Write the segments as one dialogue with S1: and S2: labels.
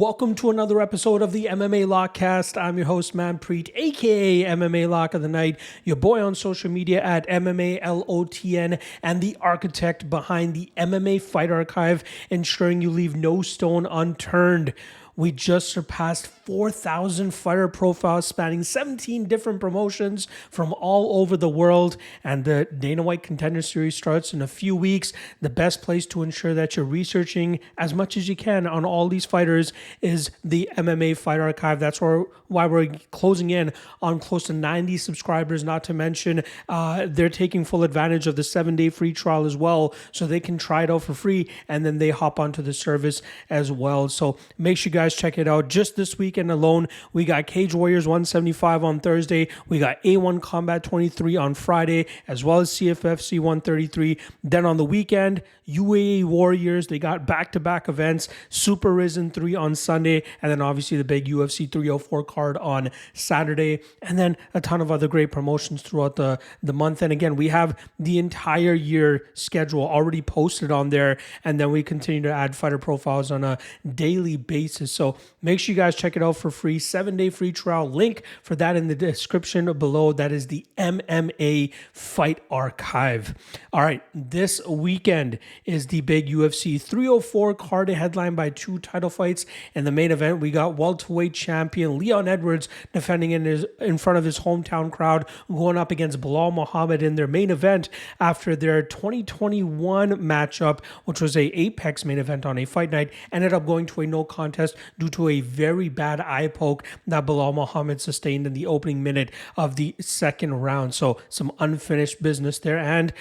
S1: welcome to another episode of the MMA Lockcast. I'm your host, Manpreet, aka MMA Lock of the Night, your boy on social media at MMALOTN, and the architect behind the MMA Fight Archive, ensuring you leave no stone unturned. We just surpassed 4,000 fighter profiles spanning 17 different promotions from all over the world. And the Dana White Contender Series starts in a few weeks. The best place to ensure that you're researching as much as you can on all these fighters is the MMA Fight Archive. That's why we're closing in on close to 90 subscribers, not to mention they're taking full advantage of the 7-day free trial as well. So they can try it out for free and then they hop onto the service as well. So make sure you guys check it out. Just this weekend alone, we got Cage Warriors 175 on Thursday. We got A1 Combat 23 on Friday, as well as CFFC 133. Then on the weekend, UAE Warriors, they got back-to-back events. Super Risen 3 on Sunday, and then obviously the big UFC 304 card on Saturday, and then a ton of other great promotions throughout the month. And again, we have the entire year schedule already posted on there, and then we continue to add fighter profiles on a daily basis. So make sure you guys check it out for free. 7-day free trial. Link for that in the description below. That is the MMA Fight Archive. All right, this weekend is the big UFC 304 card headlined by 2 title fights. In the main event, we got welterweight champion Leon Edwards defending in front of his hometown crowd, going up against Belal Muhammad in their main event after their 2021 matchup, which was a Apex main event on a fight night, ended up going to a no contest due to a very bad eye poke that Belal Muhammad sustained in the opening minute of the second round. So some unfinished business there. And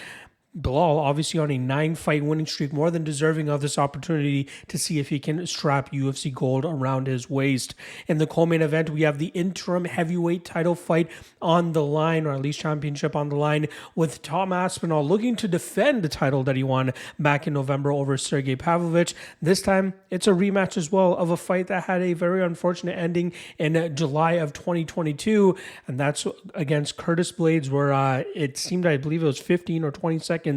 S1: Belal, obviously on a 9-fight winning streak, more than deserving of this opportunity to see if he can strap UFC gold around his waist. In the co-main event, we have the interim heavyweight title fight on the line, or at least championship on the line, with Tom Aspinall looking to defend the title that he won back in November over Sergey Pavlovich. This time, it's a rematch as well of a fight that had a very unfortunate ending in July of 2022, and that's against Curtis Blaydes, where it seemed, I believe it was 15 or 20 seconds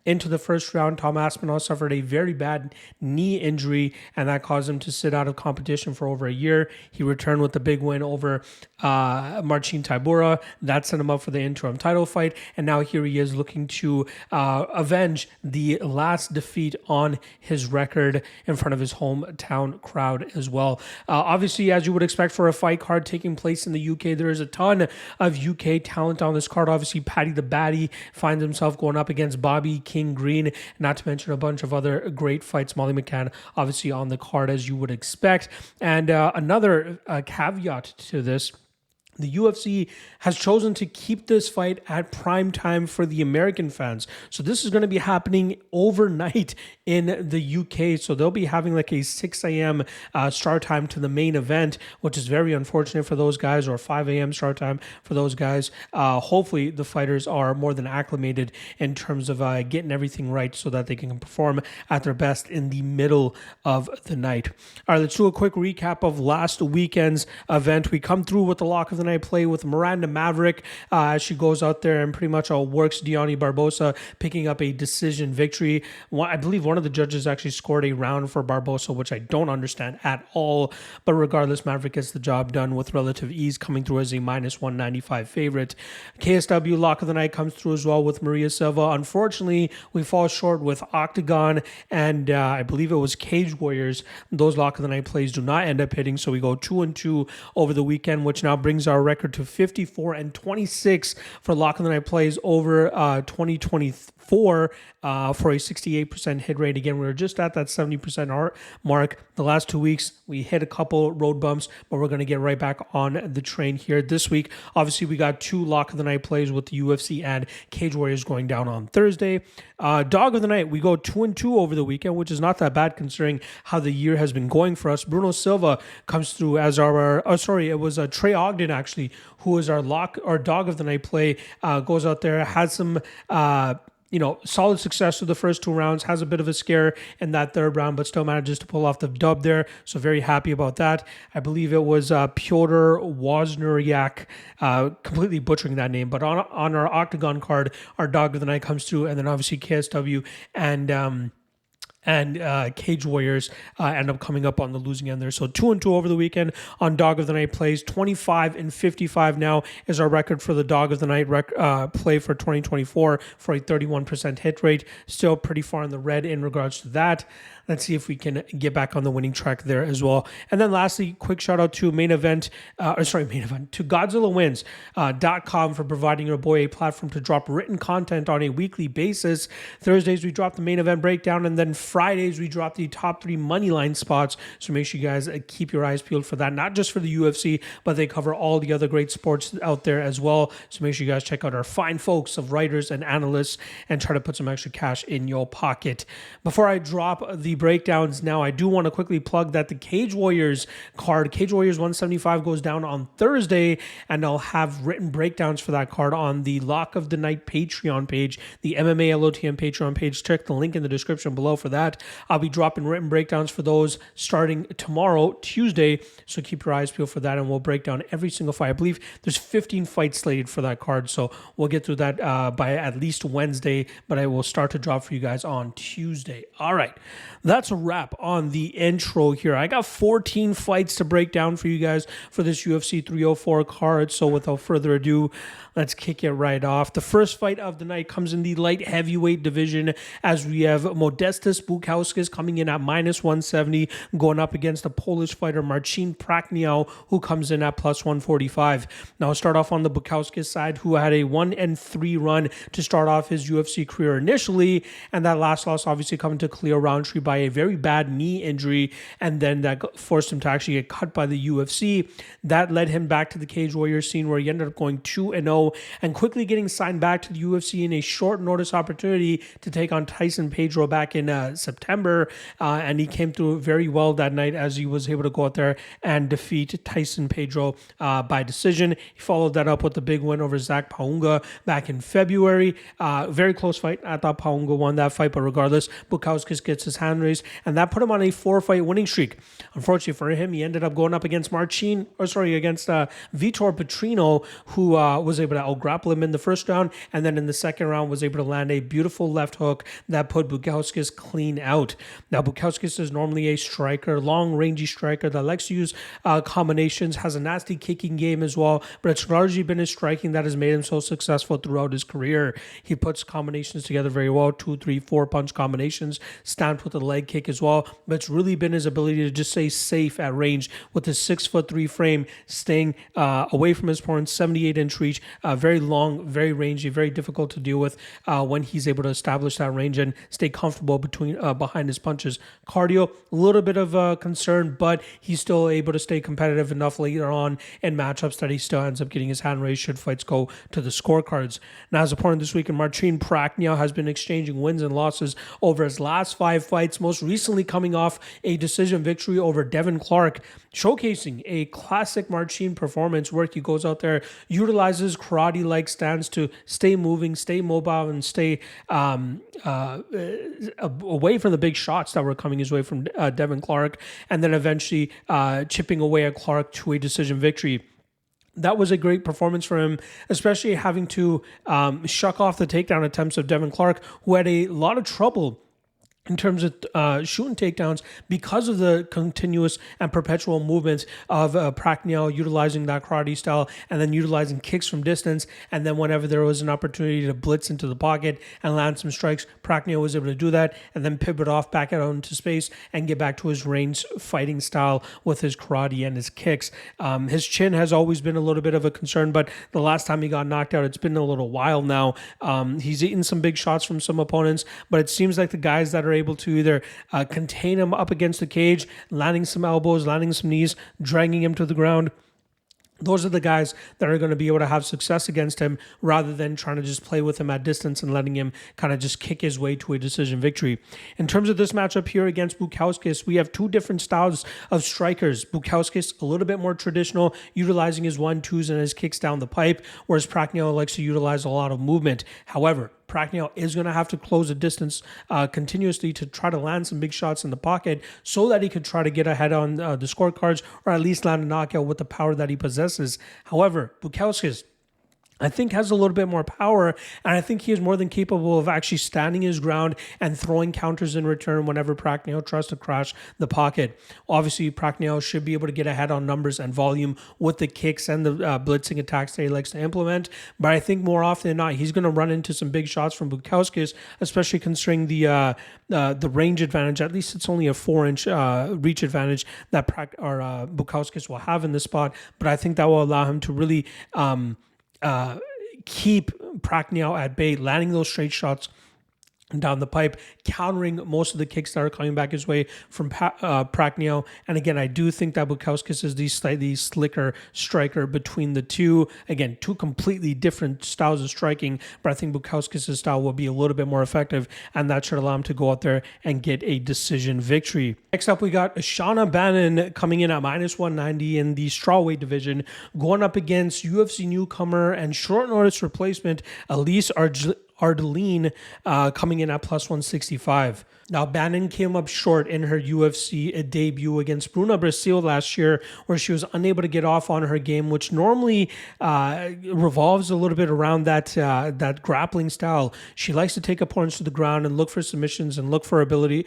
S1: into the first round, Tom Aspinall suffered a very bad knee injury, and that caused him to sit out of competition for over a year. He returned with the big win over Marcin Tybura. That set him up for the interim title fight, and now here he is looking to avenge the last defeat on his record in front of his hometown crowd as well. Obviously, as you would expect for a fight card taking place in the UK, there is a ton of UK talent on this card. Obviously, Paddy the Baddy finds himself going up against Bobby King Green, not to mention a bunch of other great fights. Molly McCann, obviously on the card as you would expect. And another caveat to this, the UFC has chosen to keep this fight at prime time for the American fans. So this is going to be happening overnight in the UK. So they'll be having like a 6 a.m. Start time to the main event, which is very unfortunate for those guys, or 5 a.m. start time for those guys. Hopefully the fighters are more than acclimated in terms of getting everything right so that they can perform at their best in the middle of the night. All right, let's do a quick recap of last weekend's event. We come through with the lock of the night play with Miranda Maverick as she goes out there and pretty much works Diony Barbosa, picking up a decision victory. I believe one of the judges actually scored a round for Barbosa, which I don't understand at all. But regardless, Maverick gets the job done with relative ease, coming through as a -195 favorite. KSW lock of the night comes through as well with Maria Silva. Unfortunately, we fall short with OKTAGON and I believe it was Cage Warriors. Those lock of the night plays do not end up hitting, so we go 2-2 over the weekend, which now brings our record to 54-26 for lock of the night plays over 2024 for a 68% hit rate. Again, we were just at that 70% mark. The last 2 weeks, we hit a couple road bumps, but we're going to get right back on the train here this week. Obviously, we got 2 lock of the night plays with the UFC and Cage Warriors going down on Thursday. Dog of the night, we go 2-2 over the weekend, which is not that bad considering how the year has been going for us. Bruno Silva comes through as it was Trey Ogden actually, who is our dog of the night play, goes out there, has some solid success through the first 2 rounds, has a bit of a scare in that third round, but still manages to pull off the dub there. So very happy about that. I believe it was Pyotr Wozniak, completely butchering that name, but on our OKTAGON card, our dog of the night comes through, and then obviously KSW and and Cage Warriors end up coming up on the losing end there. So 2-2 over the weekend on Dog of the Night plays. 25-55 now is our record for the Dog of the Night play for 2024 for a 31% hit rate. Still pretty far in the red in regards to that. Let's see if we can get back on the winning track there as well. And then lastly, quick shout out to to GodzillaWins.com for providing your boy a platform to drop written content on a weekly basis. Thursdays, we drop the main event breakdown, and then Fridays, we drop the top 3 money line spots. So make sure you guys keep your eyes peeled for that, not just for the UFC, but they cover all the other great sports out there as well. So make sure you guys check out our fine folks of writers and analysts and try to put some extra cash in your pocket. Before I drop the breakdowns now, I do want to quickly plug that the Cage Warriors card, Cage Warriors 175, goes down on Thursday, and I'll have written breakdowns for that card on the Lock of the Night Patreon page, the MMALOTN Patreon page. Check the link in the description below for that. I'll be dropping written breakdowns for those starting tomorrow, Tuesday, so keep your eyes peeled for that, and we'll break down every single fight. I believe there's 15 fights slated for that card, so we'll get through that by at least Wednesday, but I will start to drop for you guys on Tuesday. All right, that's a wrap on the intro here. I got 14 fights to break down for you guys for this UFC 304 card, so without further ado, let's kick it right off. The first fight of the night comes in the light heavyweight division, as we have Modestas Bukauskas coming in at -170, going up against the Polish fighter Marcin Prachnio, who comes in at +145. Now, I'll start off on the Bukauskas side, who had a 1-3 run to start off his UFC career initially, and that last loss obviously coming to Khalil Rountree by a very bad knee injury, and then that forced him to actually get cut by the UFC. That led him back to the Cage Warriors scene, where he ended up going 2-0 and quickly getting signed back to the UFC in a short notice opportunity to take on Tyson Pedro back in September, and he came through very well that night, as he was able to go out there and defeat Tyson Pedro by decision. He followed that up with the big win over Zach Paunga back in February. Very close fight. I thought Paunga won that fight, but regardless, Bukauskas gets his hand raised, and that put him on a 4-fight winning streak. Unfortunately for him, he ended up going up against Vitor Petrino, who was able to out-grapple him in the first round, and then in the second round was able to land a beautiful left hook that put Bukauskas clean out. Now, Bukauskas is normally a striker, long, rangy striker that likes to use combinations, has a nasty kicking game as well, but it's largely been his striking that has made him so successful throughout his career. He puts combinations together very well, 2, 3, 4 punch combinations, stamped with a leg kick as well, but it's really been his ability to just stay safe at range with his 6'3" frame, staying away from his opponent's 78-inch reach, very long, very rangy, very difficult to deal with when he's able to establish that range and stay comfortable behind his punches. Cardio, a little bit of a concern, but he's still able to stay competitive enough later on in matchups that he still ends up getting his hand raised should fights go to the scorecards. Now, his opponent this week, Marcin Prachnio, has been exchanging wins and losses over his last 5 fights, most recently coming off a decision victory over Devin Clark, showcasing a classic Marcin performance where he goes out there, utilizes karate-like stance to stay moving, stay mobile, and stay away from the big shots that were coming his way from Devin Clark, and then eventually chipping away at Clark to a decision victory. That was a great performance for him, especially having to shuck off the takedown attempts of Devin Clark, who had a lot of trouble in terms of shooting takedowns because of the continuous and perpetual movements of Prachnio utilizing that karate style and then utilizing kicks from distance. And then whenever there was an opportunity to blitz into the pocket and land some strikes, Prachnio was able to do that and then pivot off back out into space and get back to his range fighting style with his karate and his kicks. His chin has always been a little bit of a concern, but the last time he got knocked out, it's been a little while now. He's eaten some big shots from some opponents, but it seems like the guys that are able to either contain him up against the cage, landing some elbows, landing some knees, dragging him to the ground, those are the guys that are going to be able to have success against him rather than trying to just play with him at distance and letting him kind of just kick his way to a decision victory. In terms of this matchup here against Bukauskas, we have 2 different styles of strikers. Bukauskas, a little bit more traditional, utilizing his 1-2s and his kicks down the pipe, whereas Prachnio likes to utilize a lot of movement. However, Prachnio is going to have to close the distance continuously to try to land some big shots in the pocket so that he could try to get ahead on the scorecards or at least land a knockout with the power that he possesses. However, Bukauskas I think has a little bit more power, and I think he is more than capable of actually standing his ground and throwing counters in return whenever Prachnio tries to crash the pocket. Obviously, Prachnio should be able to get ahead on numbers and volume with the kicks and the blitzing attacks that he likes to implement, but I think more often than not, he's going to run into some big shots from Bukauskas, especially considering the range advantage. At least it's only a 4-inch reach advantage that Bukauskas will have in this spot, but I think that will allow him to really keep Prachnio at bay, landing those straight shots down the pipe, countering most of the kicks that are coming back his way from Prachnio. And again, I do think that Bukauskas is the slightly slicker striker between the two. Again, two completely different styles of striking, but I think Bukauskas' style will be a little bit more effective, and that should allow him to go out there and get a decision victory. Next up, we got Shauna Bannon coming in at minus 190 in the strawweight division, going up against UFC newcomer and short notice replacement Elise Ardelean coming in at plus 165. Now, Bannon came up short in her UFC debut against Brasil last year, where she was unable to get off on her game, which normally revolves a little bit around that grappling style. She likes to take opponents to the ground and look for submissions and look for an ability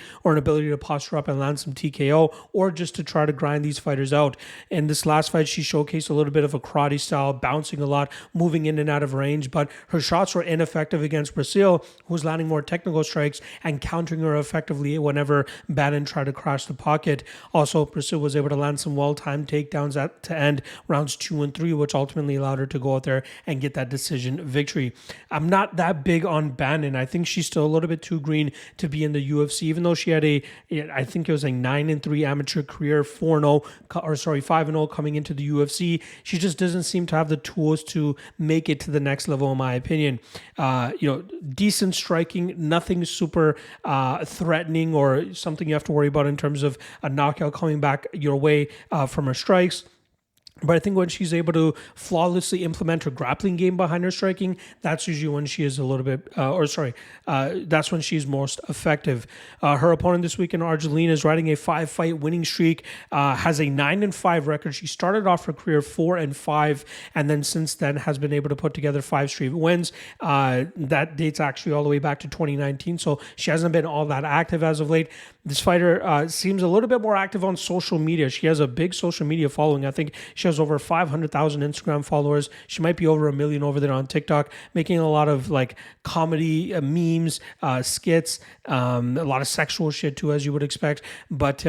S1: to posture up and land some TKO, or just to try to grind these fighters out. In this last fight, she showcased a little bit of a karate style, bouncing a lot, moving in and out of range, but her shots were ineffective against Brasil, who was landing more technical strikes and countering her effectively whenever Bannon tried to crash the pocket. Also, Brasil was able to land some well-timed takedowns to end rounds 2 and 3, which ultimately allowed her to go out there and get that decision victory. I'm not that big on Bannon. I think she's still a little bit too green to be in the UFC, even though she had I think it was a 9-3 amateur career, 5-0 coming into the UFC. She just doesn't seem to have the tools to make it to the next level, in my opinion. Decent striking, nothing super threatening or something you have to worry about in terms of a knockout coming back your way from her strikes. But I think when she's able to flawlessly implement her grappling game behind her striking, that's usually when she is a little bit, that's when she's most effective. Her opponent this weekend, Ardelean, is riding a 5-fight winning streak, has a 9-5 record. She started off her career 4-5, and then since then has been able to put together 5 straight wins. That dates actually all the way back to 2019, so she hasn't been all that active as of late. This fighter seems a little bit more active on social media. She has a big social media following. I think she has over 500,000 Instagram followers. She might be over 1 million over there on TikTok, making a lot of like comedy memes, skits, a lot of sexual shit too, as you would expect. But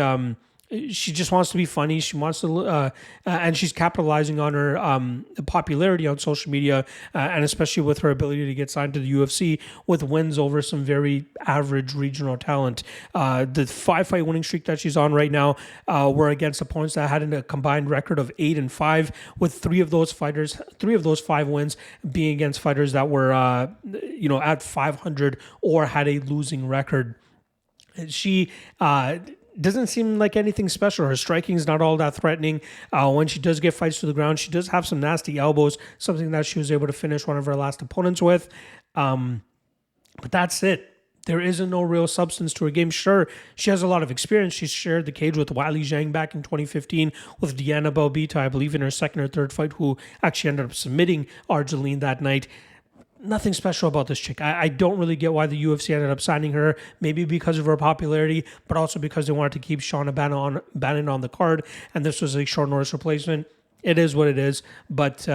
S1: she just wants to be funny. She wants to, and she's capitalizing on her popularity on social media, and especially with her ability to get signed to the UFC with wins over some very average regional talent. The 5-fight winning streak that she's on right now were against opponents that had a combined record of 8-5, with 3 of those 5 wins being against fighters that were, at 500 or had a losing record. She doesn't seem like anything special. Her striking is not all that threatening. When she does get fights to the ground, she does have some nasty elbows, something that she was able to finish one of her last opponents with. But that's it. There isn't no real substance to her game. Sure, she has a lot of experience. She shared the cage with Weili Zhang back in 2015, with Diana Belbita, I believe, in her second or third fight, who actually ended up submitting Ardelean that night. Nothing special about this chick. I don't really get why the UFC ended up signing her. Maybe because of her popularity, but also because they wanted to keep Shauna Bannon on the card, and this was a short notice replacement. It is what it is, but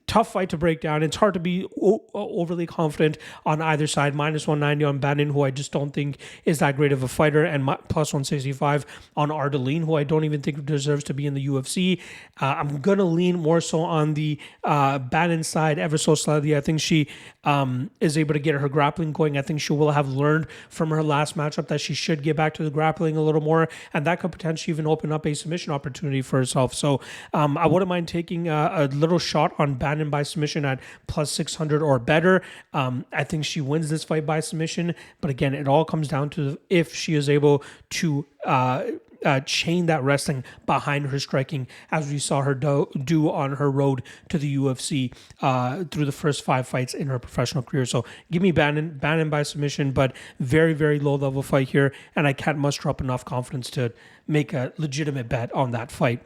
S1: tough fight to break down. It's hard to be overly confident on either side. Minus 190 on Bannon, who I just don't think is that great of a fighter, and plus 165 on Ardelean, who I don't even think deserves to be in the UFC. I'm going to lean more so on the Bannon side ever so slightly. I think she is able to get her grappling going. I think she will have learned from her last matchup that she should get back to the grappling a little more, and that could potentially even open up a submission opportunity for herself. So I wouldn't mind taking a little shot on Bannon by submission at plus 600 or better. I think she wins this fight by submission, but again, it all comes down to if she is able to chain that wrestling behind her striking, as we saw her do on her road to the UFC through the first 5 fights in her professional career. So give me Bannon by submission, but very, very low level fight here, and I can't muster up enough confidence to make a legitimate bet on that fight.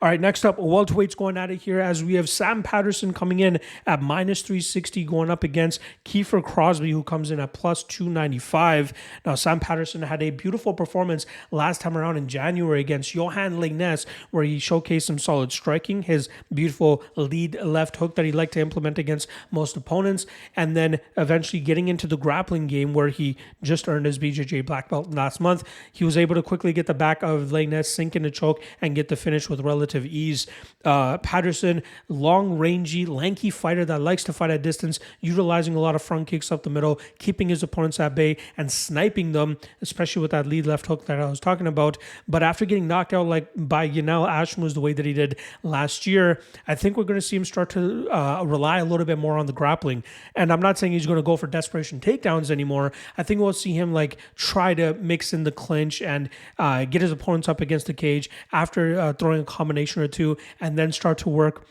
S1: All right, next up, welterweights going at it here as we have Sam Patterson coming in at minus 360 going up against Kiefer Crosbie, who comes in at plus 295. Now, Sam Patterson had a beautiful performance last time around in January against Johan Legness, where he showcased some solid striking, his beautiful lead left hook that he liked to implement against most opponents, and then eventually getting into the grappling game where he just earned his BJJ black belt last month. He was able to quickly get the back of Legness, sink in the choke, and get the finish with relative ease. Patterson, long, rangy, lanky fighter that likes to fight at distance, utilizing a lot of front kicks up the middle, keeping his opponents at bay and sniping them, especially with that lead left hook that I was talking about. But after getting knocked out like by Yanel Ashmus the way that he did last year, I think we're going to see him start to rely a little bit more on the grappling. And I'm not saying he's going to go for desperation takedowns anymore. I think we'll see him like try to mix in the clinch and get his opponents up against the cage after throwing a combination or two, and then start to work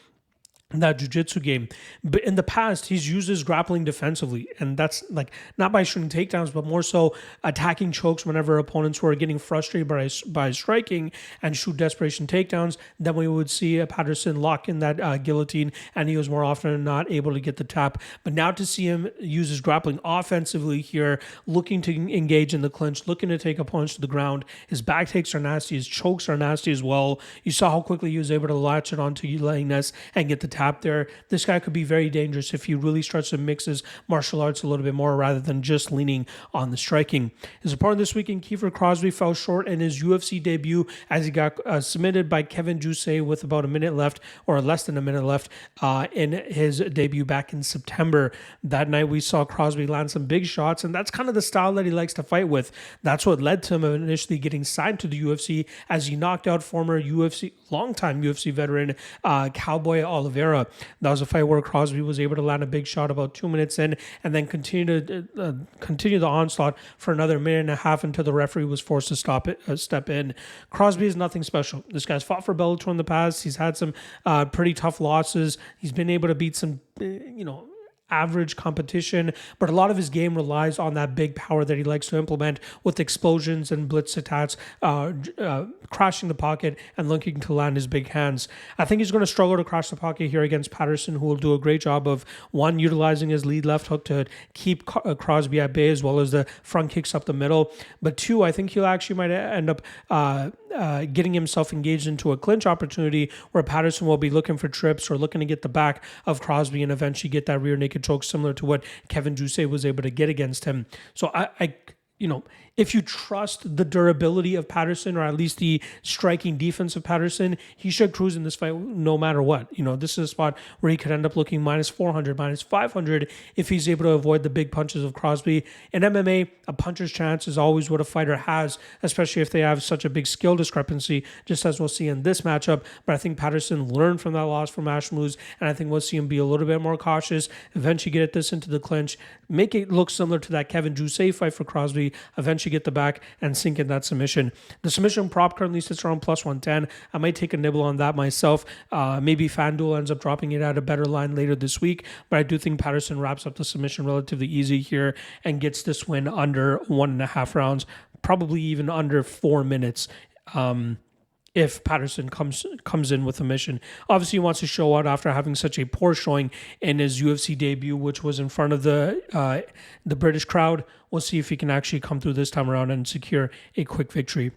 S1: that jiu-jitsu game. But in the past, he's used his grappling defensively, and that's like not by shooting takedowns, but more so attacking chokes whenever opponents were getting frustrated by striking and shoot desperation takedowns. Then we would see Patterson lock in that guillotine, and he was more often than not able to get the tap. But now to see him use his grappling offensively here, looking to engage in the clinch, looking to take opponents to the ground. His back takes are nasty, his chokes are nasty as well. You saw how quickly he was able to latch it onto Legness and get the tap there. This guy could be very dangerous if he really starts to mix his martial arts a little bit more rather than just leaning on the striking. His opponent this weekend, Kiefer Crosbie, fell short in his UFC debut as he got submitted by Kevin Juice with about a minute left, or less than a minute left, in his debut back in September. That night we saw Crosbie land some big shots, and that's kind of the style that he likes to fight with. That's what led to him initially getting signed to the UFC, as he knocked out longtime UFC veteran Cowboy Oliveira. That was a fight where Crosbie was able to land a big shot about 2 minutes in, and then continue the onslaught for another minute and a half until the referee was forced to step in. Crosbie is nothing special. This guy's fought for Bellator in the past. He's had some pretty tough losses. He's been able to beat some, average competition, but a lot of his game relies on that big power that he likes to implement with explosions and blitz attacks, crashing the pocket and looking to land his big hands. I think he's going to struggle to crash the pocket here against Patterson, who will do a great job of, one, utilizing his lead left hook to keep Crosbie at bay as well as the front kicks up the middle, but two, I think he'll actually might end up getting himself engaged into a clinch opportunity where Patterson will be looking for trips or looking to get the back of Crosbie and eventually get that rear naked choke similar to what Kevin Juice was able to get against him. So I if you trust the durability of Patterson, or at least the striking defense of Patterson, he should cruise in this fight no matter what. This is a spot where he could end up looking minus 400, minus 500 if he's able to avoid the big punches of Crosbie. In MMA, a puncher's chance is always what a fighter has, especially if they have such a big skill discrepancy, just as we'll see in this matchup. But I think Patterson learned from that loss from Ashmus, and I think we'll see him be a little bit more cautious, eventually get this into the clinch, make it look similar to that Kevin Juice fight for Crosbie, eventually get the back and sink in that submission. The submission prop currently sits around plus 110. I might take a nibble on that myself. Maybe FanDuel ends up dropping it at a better line later this week, but I do think Patterson wraps up the submission relatively easy here and gets this win under 1.5 rounds, probably even under 4 minutes. If Patterson comes in with a mission. Obviously, he wants to show out after having such a poor showing in his UFC debut, which was in front of the British crowd. We'll see if he can actually come through this time around and secure a quick victory.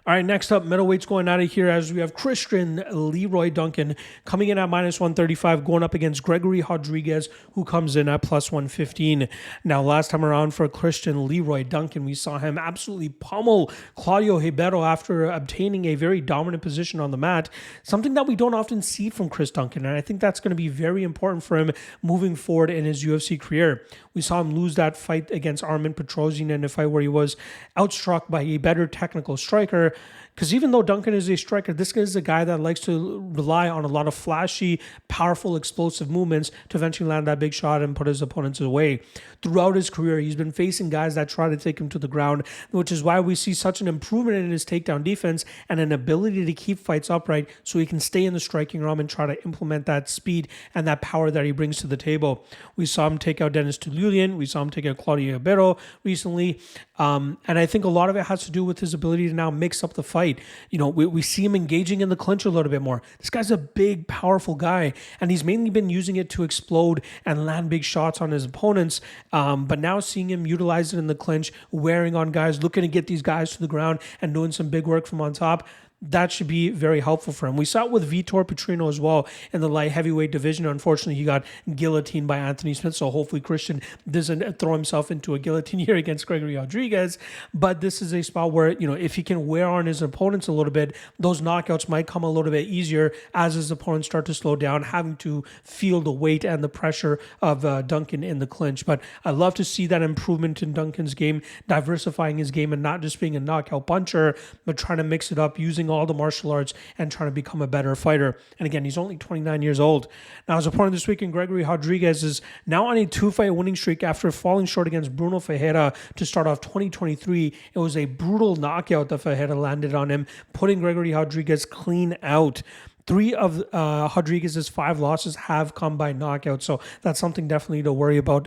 S1: All right, next up, middleweights going out of here as we have Christian Leroy Duncan coming in at minus 135, going up against Gregory Rodrigues, who comes in at plus 115. Now, last time around for Christian Leroy Duncan, we saw him absolutely pummel Claudio Ribeiro after obtaining a very dominant position on the mat, something that we don't often see from Chris Duncan, and I think that's going to be very important for him moving forward in his UFC career. We saw him lose that fight against Armin Petrosian in a fight where he was outstruck by a better technical striker. Because even though Duncan is a striker, this is a guy that likes to rely on a lot of flashy, powerful, explosive movements to eventually land that big shot and put his opponents away. Throughout his career, he's been facing guys that try to take him to the ground, which is why we see such an improvement in his takedown defense and an ability to keep fights upright so he can stay in the striking realm and try to implement that speed and that power that he brings to the table. We saw him take out Denis Tuliulian. We saw him take out Claudio Ribeiro recently. And I think a lot of it has to do with his ability to now mix up the fight. fight. We see him engaging in the clinch a little bit more. This guy's a big, powerful guy, and he's mainly been using it to explode and land big shots on his opponents. But now seeing him utilize it in the clinch, wearing on guys, looking to get these guys to the ground and doing some big work from on top, that should be very helpful for him. We saw it with Vitor Petrino as well in the light heavyweight division. Unfortunately, he got guillotined by Anthony Smith, so hopefully Christian doesn't throw himself into a guillotine here against Gregory Rodrigues. But this is a spot where, if he can wear on his opponents a little bit, those knockouts might come a little bit easier as his opponents start to slow down, having to feel the weight and the pressure of Duncan in the clinch. But I love to see that improvement in Duncan's game, diversifying his game and not just being a knockout puncher, but trying to mix it up, using all the martial arts and trying to become a better fighter. And again, he's only 29 years old. Now, his opponent this weekend, Gregory Rodrigues, is now on a 2-fight winning streak after falling short against Bruno Ferreira to start off 2023. It was a brutal knockout that Ferreira landed on him, putting Gregory Rodrigues clean out. 3 of Rodriguez's 5 losses have come by knockout, so that's something definitely to worry about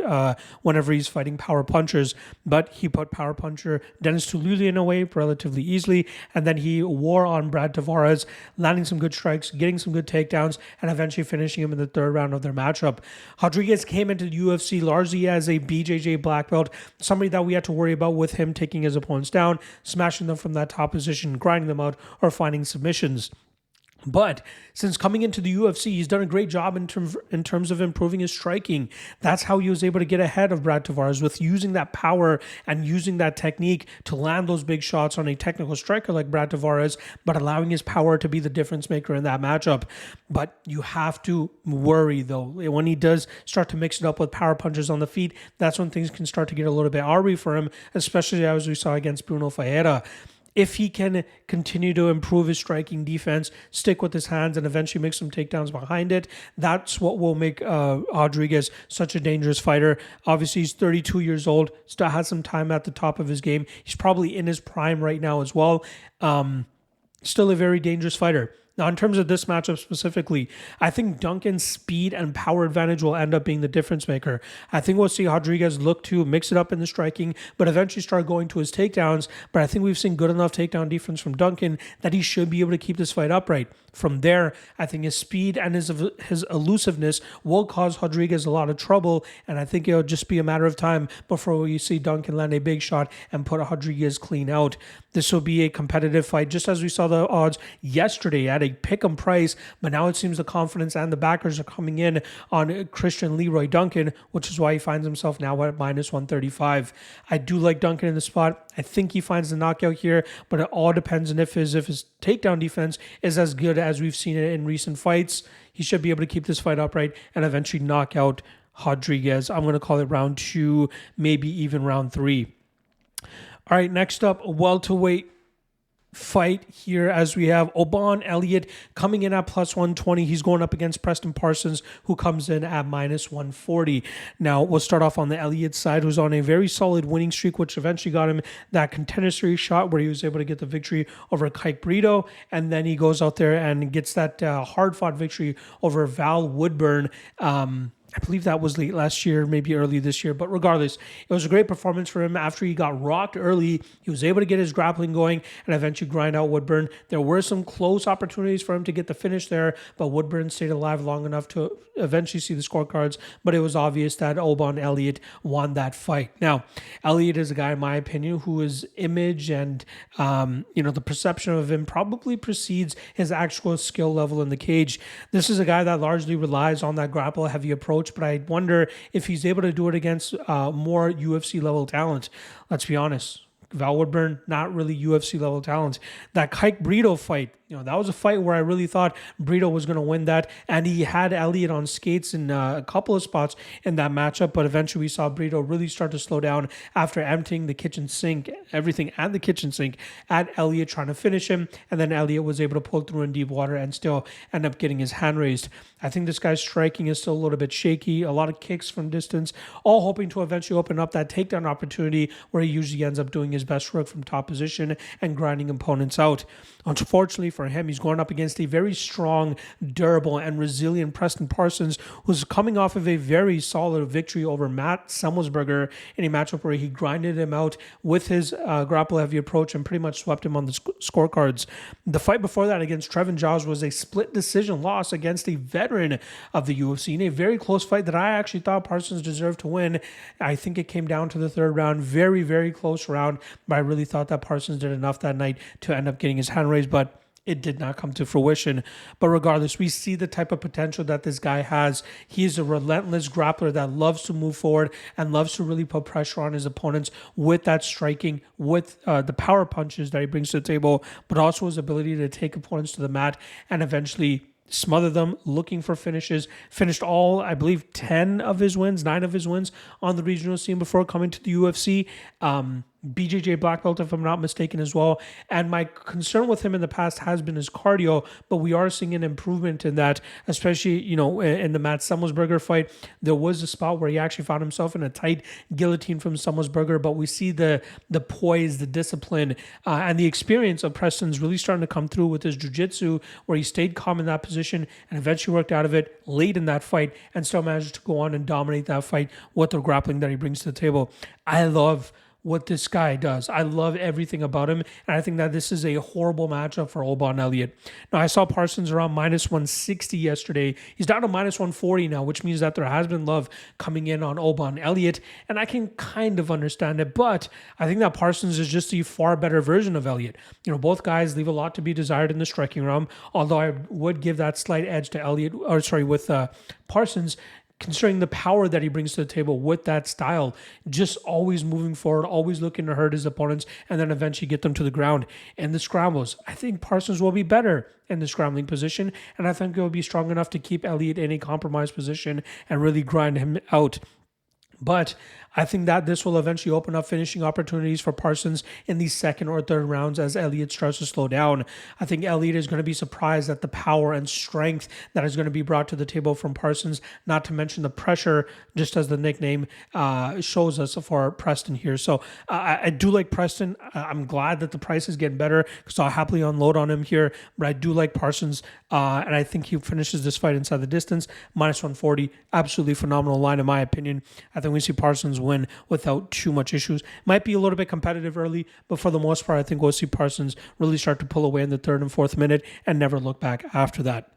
S1: whenever he's fighting power punchers. But he put power puncher Denis Loughran away relatively easily, and then he wore on Brad Tavares, landing some good strikes, getting some good takedowns, and eventually finishing him in the 3rd round of their matchup. Rodrigues came into the UFC largely as a BJJ black belt, somebody that we had to worry about with him taking his opponents down, smashing them from that top position, grinding them out, or finding submissions. But since coming into the UFC, he's done a great job in terms of improving his striking. That's how he was able to get ahead of Brad Tavares, with using that power and using that technique to land those big shots on a technical striker like Brad Tavares, but allowing his power to be the difference maker in that matchup. But you have to worry, though. When he does start to mix it up with power punches on the feet, that's when things can start to get a little bit awry for him, especially as we saw against Bruno Ferreira. If he can continue to improve his striking defense, stick with his hands, and eventually make some takedowns behind it, that's what will make Rodrigues such a dangerous fighter. Obviously, he's 32 years old, still has some time at the top of his game. He's probably in his prime right now as well. Still a very dangerous fighter. Now, in terms of this matchup specifically, I think Duncan's speed and power advantage will end up being the difference maker. I think we'll see Rodrigues look to mix it up in the striking, but eventually start going to his takedowns. But I think we've seen good enough takedown defense from Duncan that he should be able to keep this fight upright. From there, I think his speed and his elusiveness will cause Rodrigues a lot of trouble, and I think it'll just be a matter of time before you see Duncan land a big shot and put Rodrigues clean out. This will be a competitive fight, just as we saw the odds yesterday at a pick'em price, but now it seems the confidence and the backers are coming in on Christian Leroy Duncan, which is why he finds himself now at minus 135. I do like Duncan in the spot. I think he finds the knockout here, but it all depends on if his takedown defense is as good as we've seen it in recent fights. He should be able to keep this fight upright and eventually knock out Rodrigues. I'm going to call it round 2, maybe even round 3. All right, next up, a welterweight fight here as we have Elliott coming in at plus 120. He's going up against Preston Parsons, who comes in at minus 140. Now, we'll start off on the Elliott side, who's on a very solid winning streak, which eventually got him that Contender Series shot where he was able to get the victory over Kape, and then he goes out there and gets that hard-fought victory over Val Woodburn. I believe that was late last year, maybe early this year. But regardless, it was a great performance for him. After he got rocked early, he was able to get his grappling going and eventually grind out Woodburn. There were some close opportunities for him to get the finish there, but Woodburn stayed alive long enough to eventually see the scorecards. But it was obvious that Elliott won that fight. Now, Elliott is a guy, in my opinion, who his image and the perception of him probably precedes his actual skill level in the cage. This is a guy that largely relies on that grapple-heavy approach, but I wonder if he's able to do it against more UFC level talent. Let's be honest. Val Woodburn, not really UFC level talent. That Kape fight, that was a fight where I really thought Brito was going to win that, and he had Elliott on skates in a couple of spots in that matchup, but eventually we saw Brito really start to slow down after emptying the kitchen sink, everything and the kitchen sink at Elliott, trying to finish him, and then Elliott was able to pull through in deep water and still end up getting his hand raised. I think this guy's striking is still a little bit shaky, a lot of kicks from distance, all hoping to eventually open up that takedown opportunity where he usually ends up doing his best work from top position and grinding opponents out. Unfortunately for him, he's going up against a very strong, durable, and resilient Preston Parsons, who's coming off of a very solid victory over Matt Semmelsberger in a matchup where he grinded him out with his grapple-heavy approach and pretty much swept him on the scorecards. The fight before that against Trevin Giles was a split decision loss against a veteran of the UFC in a very close fight that I actually thought Parsons deserved to win. I think it came down to the third round. Very, very close round, but I really thought that Parsons did enough that night to end up getting his hand raised, but it did not come to fruition. But regardless, we see the type of potential that this guy has. He is a relentless grappler that loves to move forward and loves to really put pressure on his opponents with that striking, with the power punches that he brings to the table, but also his ability to take opponents to the mat and eventually smother them, looking for finishes. Finished all, I believe, 9 of his wins on the regional scene before coming to the UFC. BJJ black belt, if I'm not mistaken, as well. And my concern with him in the past has been his cardio, but we are seeing an improvement in that, especially, in the Matt Semmelsberger fight. There was a spot where he actually found himself in a tight guillotine from Semmelsberger, but we see the poise, the discipline, and the experience of Preston's really starting to come through with his jiu-jitsu, where he stayed calm in that position and eventually worked out of it late in that fight and still managed to go on and dominate that fight with the grappling that he brings to the table. I love what this guy does. I love everything about him, and I think that this is a horrible matchup for Oban Elliott. Now, I saw Parsons around minus 160 yesterday. He's down to minus 140 now, which means that there has been love coming in on Oban Elliott, and I can kind of understand it, but I think that Parsons is just a far better version of Elliott. Both guys leave a lot to be desired in the striking realm, although I would give that slight edge to Parsons, considering the power that he brings to the table with that style, just always moving forward, always looking to hurt his opponents, and then eventually get them to the ground. In the scrambles, I think Parsons will be better in the scrambling position, and I think he'll be strong enough to keep Elliott in a compromised position and really grind him out. But I think that this will eventually open up finishing opportunities for Parsons in the second or third rounds as Elliott starts to slow down. I think Elliott is going to be surprised at the power and strength that is going to be brought to the table from Parsons, not to mention the pressure, just as the nickname shows us for Preston here. So I do like Preston. I'm glad that the price is getting better because I'll happily unload on him here, but I do like Parsons, and I think he finishes this fight inside the distance. Minus 140, absolutely phenomenal line in my opinion. I think we see Parsons win without too much issues. Might be a little bit competitive early, but for the most part, I think we'll see Parsons really start to pull away in the third and fourth minute and never look back after that.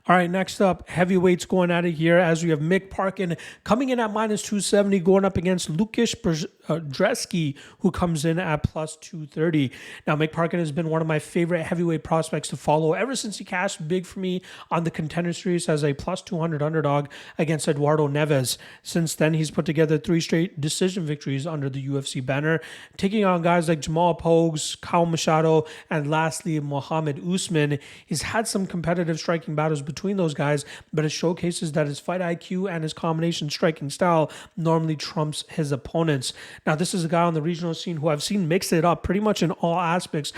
S1: All right, next up, heavyweights going at it here as we have Mick Parkin coming in at minus 270, going up against Brzeski, who comes in at plus 230. Now, Mick Parkin has been one of my favorite heavyweight prospects to follow ever since he cashed big for me on the Contender Series as a plus 200 underdog against Eduardo Neves. Since then, he's put together 3 straight decision victories under the UFC banner, taking on guys like Jamal Pogues, Kyle Machado, and lastly, Mohamed Usman. He's had some competitive striking battles between those guys, but it showcases that his fight IQ and his combination striking style normally trumps his opponents. Now, this is a guy on the regional scene who I've seen mix it up pretty much in all aspects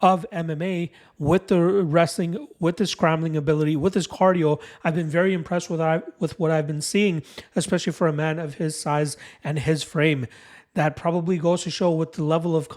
S1: of MMA with the wrestling, with the scrambling ability, with his cardio. I've been very impressed with what I've been seeing, especially for a man of his size and his frame. That probably goes to show with the level of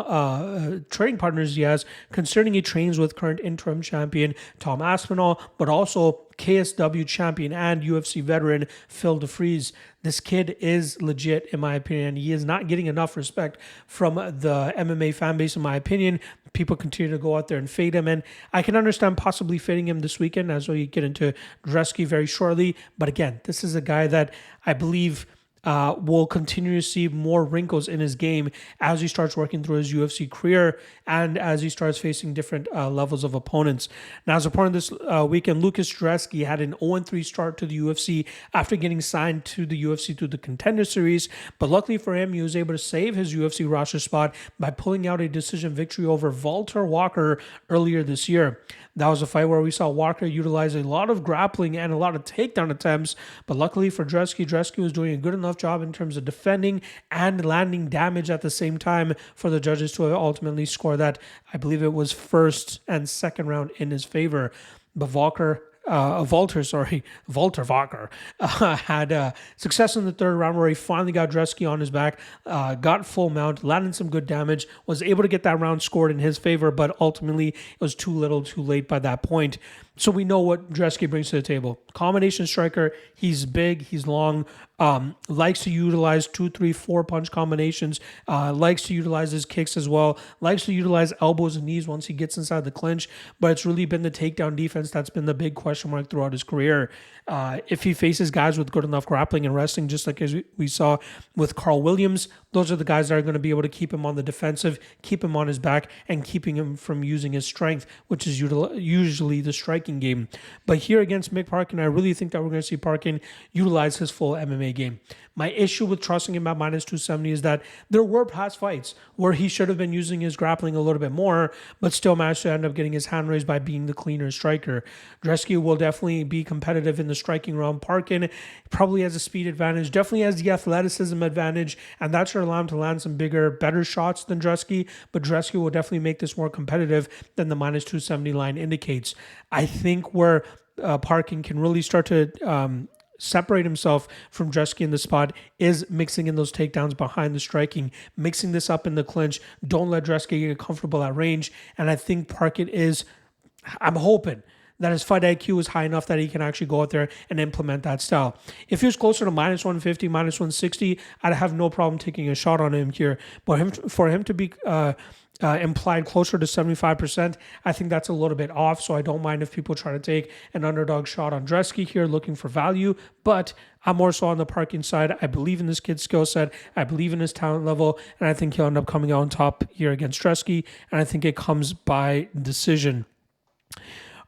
S1: training partners he has, concerning he trains with current interim champion Tom Aspinall, but also KSW champion and UFC veteran Phil DeFries. This kid is legit, in my opinion. He is not getting enough respect from the MMA fan base, in my opinion. People continue to go out there and fade him, and I can understand possibly fading him this weekend as we get into Brzeski very shortly. But again, this is a guy that I believe will continue to see more wrinkles in his game as he starts working through his UFC career and as he starts facing different levels of opponents. Now, as a part of this weekend, Brzeski had an 0-3 start to the UFC after getting signed to the UFC through the Contender Series, but luckily for him, he was able to save his UFC roster spot by pulling out a decision victory over Walter Walker earlier this year. That was a fight where we saw Walker utilize a lot of grappling and a lot of takedown attempts, but luckily for Brzeski was doing a good enough job in terms of defending and landing damage at the same time for the judges to ultimately score that. I believe it was first and second round in his favor. But Walker Walker, had success in the third round where he finally got Brzeski on his back, got full mount, landed some good damage, was able to get that round scored in his favor, but ultimately it was too little too late by that point. So we know what Brzeski brings to the table. Combination striker, he's big, he's long, likes to utilize 2, 3, 4 punch combinations, likes to utilize his kicks as well, likes to utilize elbows and knees once he gets inside the clinch, but it's really been the takedown defense that's been the big question mark throughout his career. If he faces guys with good enough grappling and wrestling, just like as we saw with Carl Williams, those are the guys that are going to be able to keep him on the defensive, keep him on his back, and keeping him from using his strength, which is usually the striking game. But here against Mick Parkin, I really think that we're going to see Parkin utilize his full MMA game. My issue with trusting him at minus 270 is that there were past fights where he should have been using his grappling a little bit more, but still managed to end up getting his hand raised by being the cleaner striker. Brzeski will definitely be competitive in the striking realm. Parkin probably has a speed advantage, definitely has the athleticism advantage, and that should allow him to land some bigger, better shots than Brzeski, but Brzeski will definitely make this more competitive than the minus 270 line indicates. I think where Parkin can really start to separate himself from Brzeski in the spot is mixing in those takedowns behind the striking, mixing this up in the clinch. Don't let Brzeski get comfortable at range. And I think Parkin I'm hoping that his fight IQ is high enough that he can actually go out there and implement that style. If he was closer to minus 150, minus 160, I'd have no problem taking a shot on him here. But for him to be implied closer to 75%, I think that's a little bit off. So I don't mind if people try to take an underdog shot on Brzeski here looking for value. But I'm more so on the Parkin side. I believe in this kid's skill set. I believe in his talent level. And I think he'll end up coming out on top here against Brzeski. And I think it comes by decision.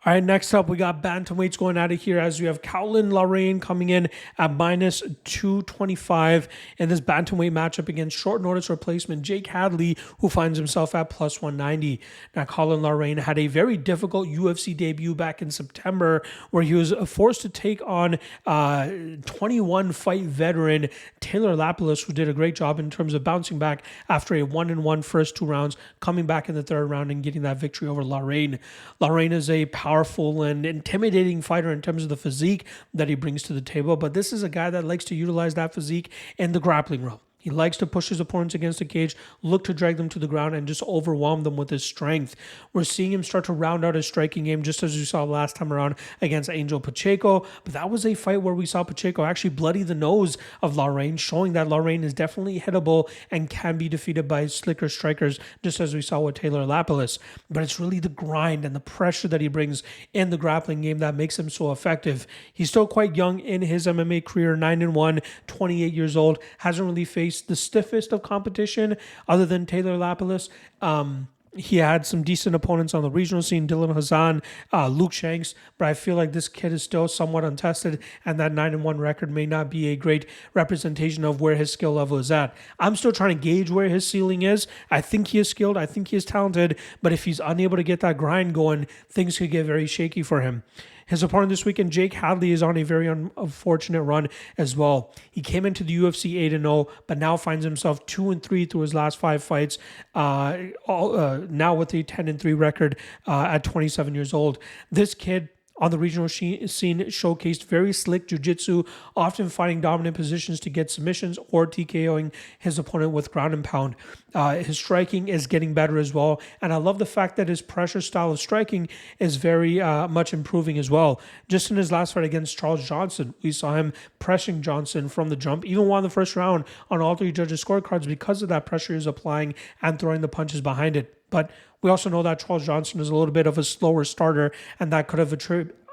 S1: All right, next up, we got bantamweights going out of here as we have Loughran coming in at minus 225 in this bantamweight matchup against short notice replacement Jake Hadley, who finds himself at plus 190. Now, Loughran had a very difficult UFC debut back in September where he was forced to take on 21-fight veteran Taylor Lapilus, who did a great job in terms of bouncing back after a 1-1 first 2 rounds, coming back in the third round and getting that victory over Loughran. Loughran is a powerful and intimidating fighter in terms of the physique that he brings to the table, but this is a guy that likes to utilize that physique in the grappling realm. He likes to push his opponents against the cage, look to drag them to the ground, and just overwhelm them with his strength. We're seeing him start to round out his striking game, just as we saw last time around against Angel Pacheco. But that was a fight where we saw Pacheco actually bloody the nose of Loughran, showing that Loughran is definitely hittable and can be defeated by slicker strikers, just as we saw with Taylor Lapilus. But it's really the grind and the pressure that he brings in the grappling game that makes him so effective. He's still quite young in his MMA career, 9-1, 28 years old, hasn't really faced the stiffest of competition other than Taylor Lapilus. He had some decent opponents on the regional scene, Dylan Hazan, Luke Shanks, but I feel like this kid is still somewhat untested, and that 9-1 record may not be a great representation of where his skill level is at. I'm still trying to gauge where his ceiling is. I think he is skilled. I think he is talented, but if he's unable to get that grind going, things could get very shaky for him. His opponent this weekend, Jake Hadley, is on a very unfortunate run as well. He came into the UFC 8-0, but now finds himself 2-3 through his last 5 fights, now with a 10-3 record at 27 years old. This kid on the regional scene showcased very slick jiu-jitsu, often finding dominant positions to get submissions or TKOing his opponent with ground and pound. His striking is getting better as well, and I love the fact that his pressure style of striking is very much improving as well. Just in his last fight against Charles Johnson, we saw him pressing Johnson from the jump, even won the first round on all 3 judges' scorecards because of that pressure he's applying and throwing the punches behind it. But we also know that Charles Johnson is a little bit of a slower starter, and that could have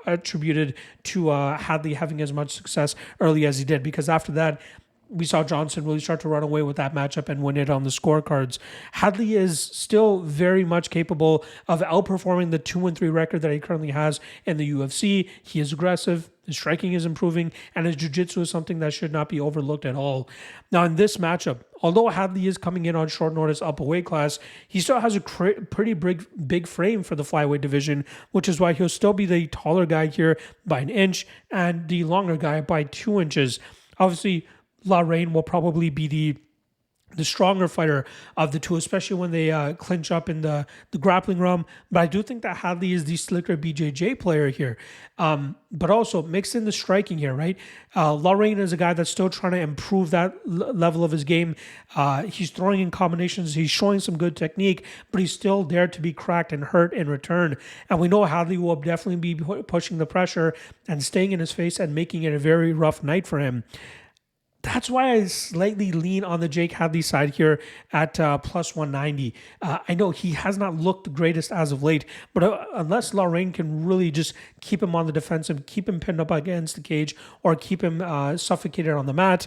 S1: attributed to Hadley having as much success early as he did, because after that, we saw Johnson really start to run away with that matchup and win it on the scorecards. Hadley is still very much capable of outperforming the 2-3 record that he currently has in the UFC. He is aggressive, his striking is improving, and his jiu-jitsu is something that should not be overlooked at all. Now, in this matchup, although Hadley is coming in on short notice up a weight class, he still has a pretty big frame for the flyweight division, which is why he'll still be the taller guy here by 1 inch and the longer guy by 2 inches. Obviously, Loughran will probably be the the stronger fighter of the two, especially when they clinch up in the grappling realm. But I do think that Hadley is the slicker BJJ player here. But also mixed in the striking here, right? Loughran is a guy that's still trying to improve that level of his game. He's throwing in combinations. He's showing some good technique, but he's still there to be cracked and hurt in return. And we know Hadley will definitely be pushing the pressure and staying in his face and making it a very rough night for him. That's why I slightly lean on the Jake Hadley side here at plus 190. I know he has not looked the greatest as of late, but unless Loughran can really just keep him on the defensive, keep him pinned up against the cage, or keep him suffocated on the mat,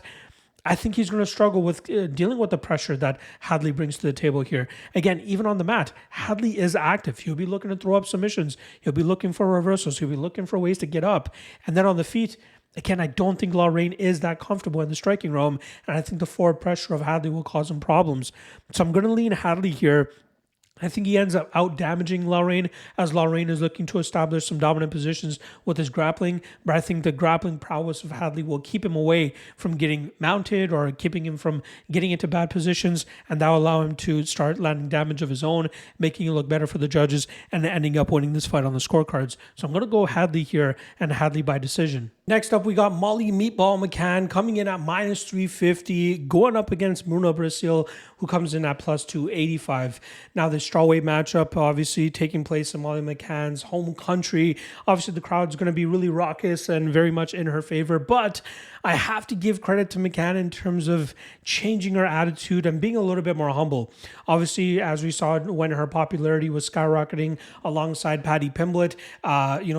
S1: I think he's going to struggle with dealing with the pressure that Hadley brings to the table here. Again, even on the mat, Hadley is active. He'll be looking to throw up submissions. He'll be looking for reversals. He'll be looking for ways to get up. And then on the feet, again, I don't think Loughran is that comfortable in the striking realm, and I think the forward pressure of Hadley will cause him problems. So I'm going to lean Hadley here. I think he ends up out damaging Loughran as Loughran is looking to establish some dominant positions with his grappling. But I think the grappling prowess of Hadley will keep him away from getting mounted or keeping him from getting into bad positions. And that will allow him to start landing damage of his own, making it look better for the judges and ending up winning this fight on the scorecards. So I'm going to go Hadley here and Hadley by decision. Next up, we got Molly Meatball McCann coming in at minus 350, going up against Brasil, who comes in at plus 285. Now, this strawweight matchup, obviously taking place in Molly McCann's home country. Obviously, the crowd's going to be really raucous and very much in her favor, but I have to give credit to McCann in terms of changing her attitude and being a little bit more humble. Obviously, as we saw when her popularity was skyrocketing alongside Paddy Pimblett,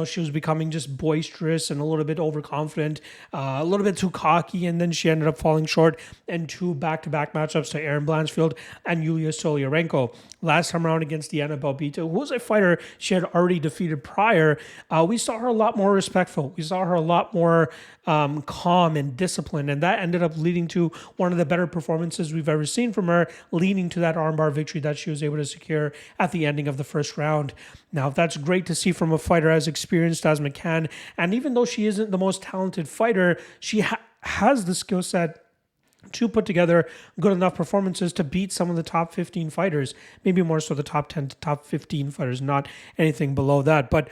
S1: she was becoming just boisterous and a little bit overconfident, a little bit too cocky, and then she ended up falling short in two back-to-back matchups to Erin Blanchfield and Yulia Stoliarenko. Last time around against Diana Belbita, who was a fighter she had already defeated prior, we saw her a lot more respectful. We saw her a lot more calm and disciplined, and that ended up leading to one of the better performances we've ever seen from her, leading to that armbar victory that she was able to secure at the ending of the first round. Now, that's great to see from a fighter as experienced as McCann, and even though she isn't the most talented fighter, she has the skill set to put together good enough performances to beat some of the top 15 fighters, maybe more so the top 10 to top 15 fighters, not anything below that. But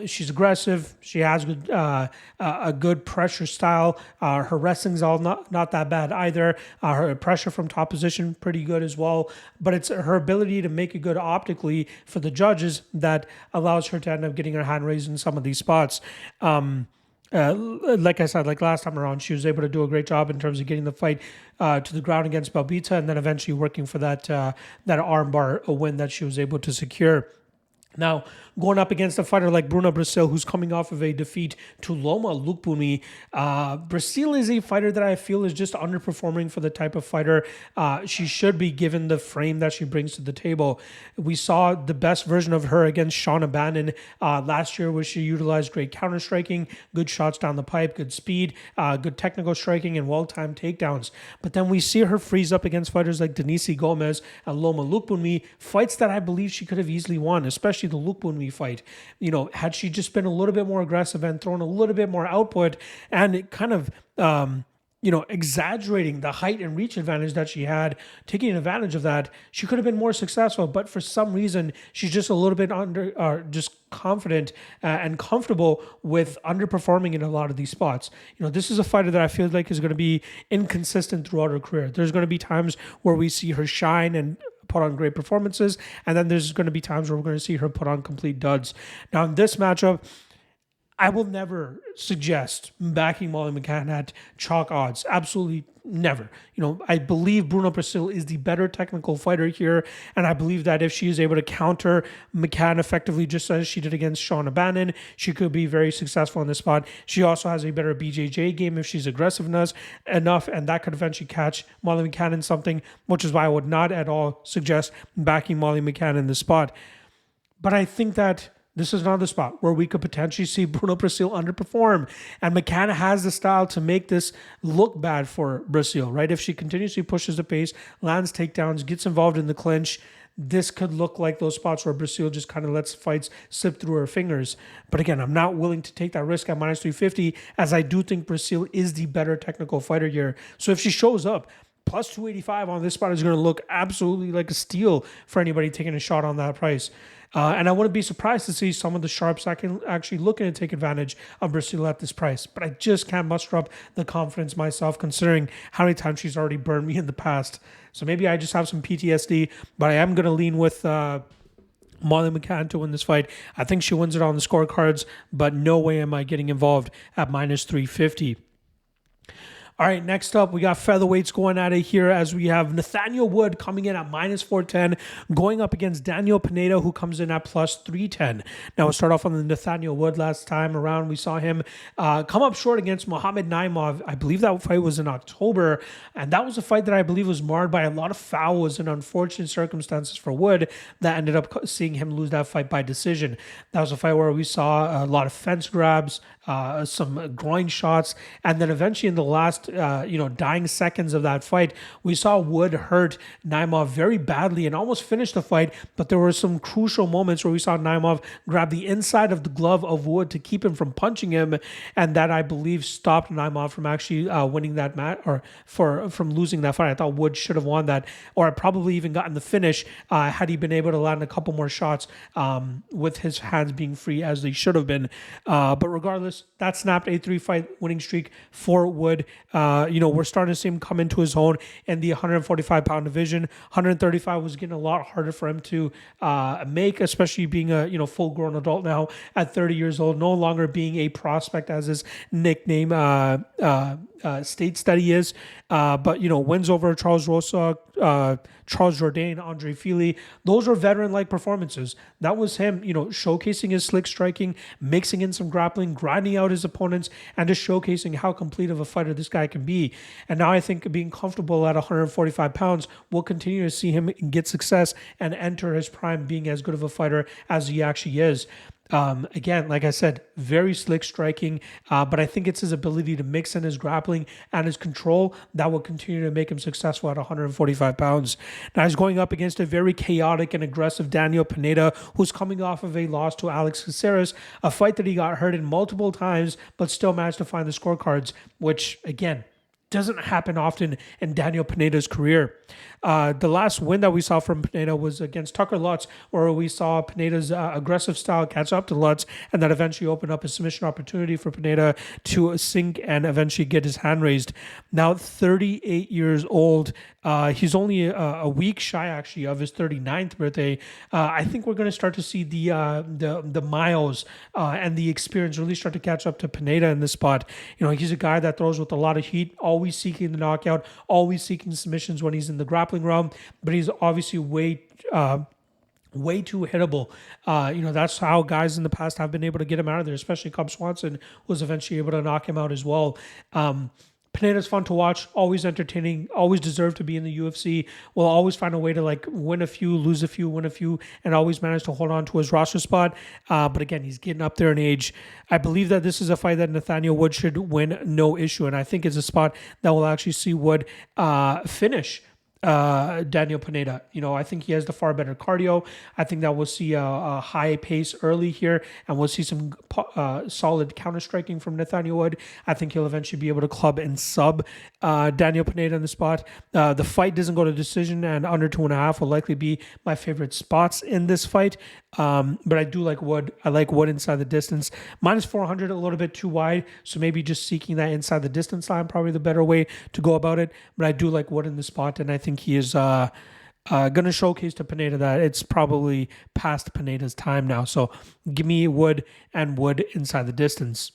S1: she's aggressive. She has a good pressure style. Her wrestling's all not that bad either. Her pressure from top position, pretty good as well. But it's her ability to make it good optically for the judges that allows her to end up getting her hand raised in some of these spots. Like I said, like last time around, she was able to do a great job in terms of getting the fight to the ground against Belbita, and then eventually working for that armbar win that she was able to secure. Now, going up against a fighter like Bruna Brasil, who's coming off of a defeat to Loma Lookboonmee, Brasil is a fighter that I feel is just underperforming for the type of fighter she should be, given the frame that she brings to the table. We saw the best version of her against Shauna Bannon last year, where she utilized great counter-striking, good shots down the pipe, good speed, good technical striking, and well-timed takedowns. But then we see her freeze up against fighters like Denise Gomez and Loma Lookboonmee, fights that I believe she could have easily won, especially the Lookboonmee fight. Had she just been a little bit more aggressive and thrown a little bit more output, and it kind of exaggerating the height and reach advantage that she had, taking advantage of that, she could have been more successful. But for some reason, she's just a little bit just confident and comfortable with underperforming in a lot of these spots. This is a fighter that I feel like is going to be inconsistent throughout her career. There's going to be times where we see her shine and put on great performances, and then there's going to be times where we're going to see her put on complete duds. Now, in this matchup, I will never suggest backing Molly McCann at chalk odds. Absolutely never. I believe Bruna Brasil is the better technical fighter here, and I believe that if she is able to counter McCann effectively, just as she did against Shauna Bannon, she could be very successful in this spot. She also has a better BJJ game if she's aggressive enough, and that could eventually catch Molly McCann in something, which is why I would not at all suggest backing Molly McCann in this spot. But I think that this is another spot where we could potentially see Bruna Brasil underperform. And McCann has the style to make this look bad for Brasil, right? If she continuously pushes the pace, lands takedowns, gets involved in the clinch, this could look like those spots where Brasil just kind of lets fights slip through her fingers. But again, I'm not willing to take that risk at minus 350, as I do think Brasil is the better technical fighter here. So if she shows up, plus 285 on this spot is going to look absolutely like a steal for anybody taking a shot on that price. And I wouldn't be surprised to see some of the sharps actually looking to take advantage of Brasil at this price. But I just can't muster up the confidence myself, considering how many times she's already burned me in the past. So maybe I just have some PTSD, but I am going to lean with Molly McCann to win this fight. I think she wins it on the scorecards, but no way am I getting involved at minus 350. All right, next up, we got featherweights going at it here as we have Nathaniel Wood coming in at minus 410, going up against Daniel Pineda, who comes in at plus 310. Now, we'll start off on the Nathaniel Wood last time around. We saw him come up short against Muhammad Naimov. I believe that fight was in October, and that was a fight that I believe was marred by a lot of fouls and unfortunate circumstances for Wood that ended up seeing him lose that fight by decision. That was a fight where we saw a lot of fence grabs, some groin shots, and then eventually in the last dying seconds of that fight, we saw Wood hurt Naimov very badly and almost finished the fight, but there were some crucial moments where we saw Naimov grab the inside of the glove of Wood to keep him from punching him, and that I believe stopped Naimov from actually winning that match, or from losing that fight. I thought Wood should have won that, or probably even gotten the finish had he been able to land a couple more shots with his hands being free as they should have been. But regardless, that snapped a 3-fight winning streak for Wood. We're starting to see him come into his own in the 145-pound division. 135 was getting a lot harder for him to make, especially being a full-grown adult now at 30 years old, no longer being a prospect as his nickname states that he is. But wins over Charles Rosa, Charles Jourdain, Andre Fili, those are veteran-like performances. That was him, showcasing his slick striking, mixing in some grappling, grinding out his opponents, and just showcasing how complete of a fighter this guy can be. And now I think being comfortable at 145 pounds, we'll continue to see him get success and enter his prime being as good of a fighter as he actually is. Again, like I said, very slick striking, but I think it's his ability to mix in his grappling and his control that will continue to make him successful at 145 pounds. Now he's going up against a very chaotic and aggressive Daniel Pineda, who's coming off of a loss to Alex Caceres, a fight that he got hurt in multiple times, but still managed to find the scorecards, which, again, doesn't happen often in Daniel Pineda's career. The last win that we saw from Pineda was against Tucker Lutz, where we saw Pineda's aggressive style catch up to Lutz, and that eventually opened up a submission opportunity for Pineda to sink and eventually get his hand raised. Now, 38 years old, he's only a week shy, actually, of his 39th birthday. I think we're going to start to see the miles and the experience really start to catch up to Pineda in this spot. He's a guy that throws with a lot of heat, always seeking the knockout, always seeking submissions when he's in the grappling realm, but he's obviously way too hittable. That's how guys in the past have been able to get him out of there, especially Cub Swanson was eventually able to knock him out as well. Pineda's fun to watch, always entertaining, always deserved to be in the UFC, will always find a way to win a few, lose a few, win a few, and always manage to hold on to his roster spot. But again, he's getting up there in age. I believe that this is a fight that Nathaniel Wood should win no issue, and I think it's a spot that will actually see Wood finish Daniel Pineda. I think he has the far better cardio. I think that we'll see a high pace early here, and we'll see some solid counter striking from Nathaniel Wood. I think he'll eventually be able to club and sub Daniel Pineda in the spot. The fight doesn't go to decision, and under 2.5 will likely be my favorite spots in this fight. But I do like Wood. I like Wood inside the distance. Minus 400, a little bit too wide, so maybe just seeking that inside the distance line, probably the better way to go about it. But I do like Wood in the spot, and I think he is going to showcase to Pineda that it's probably past Pineda's time now. So give me Wood and Wood inside the distance.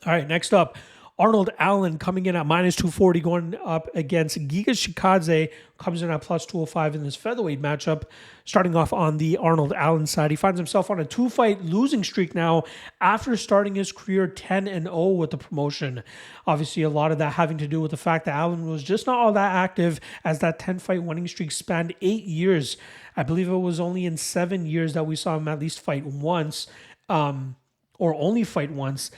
S1: All right, next up, Arnold Allen coming in at minus 240, going up against Giga Chikadze, comes in at plus 205 in this featherweight matchup. Starting off on the Arnold Allen side, he finds himself on a 2-fight losing streak now after starting his career 10-0 with the promotion. Obviously, a lot of that having to do with the fact that Allen was just not all that active, as that 10-fight winning streak spanned 8 years. I believe it was only in 7 years that we saw him at least fight once, or only fight once.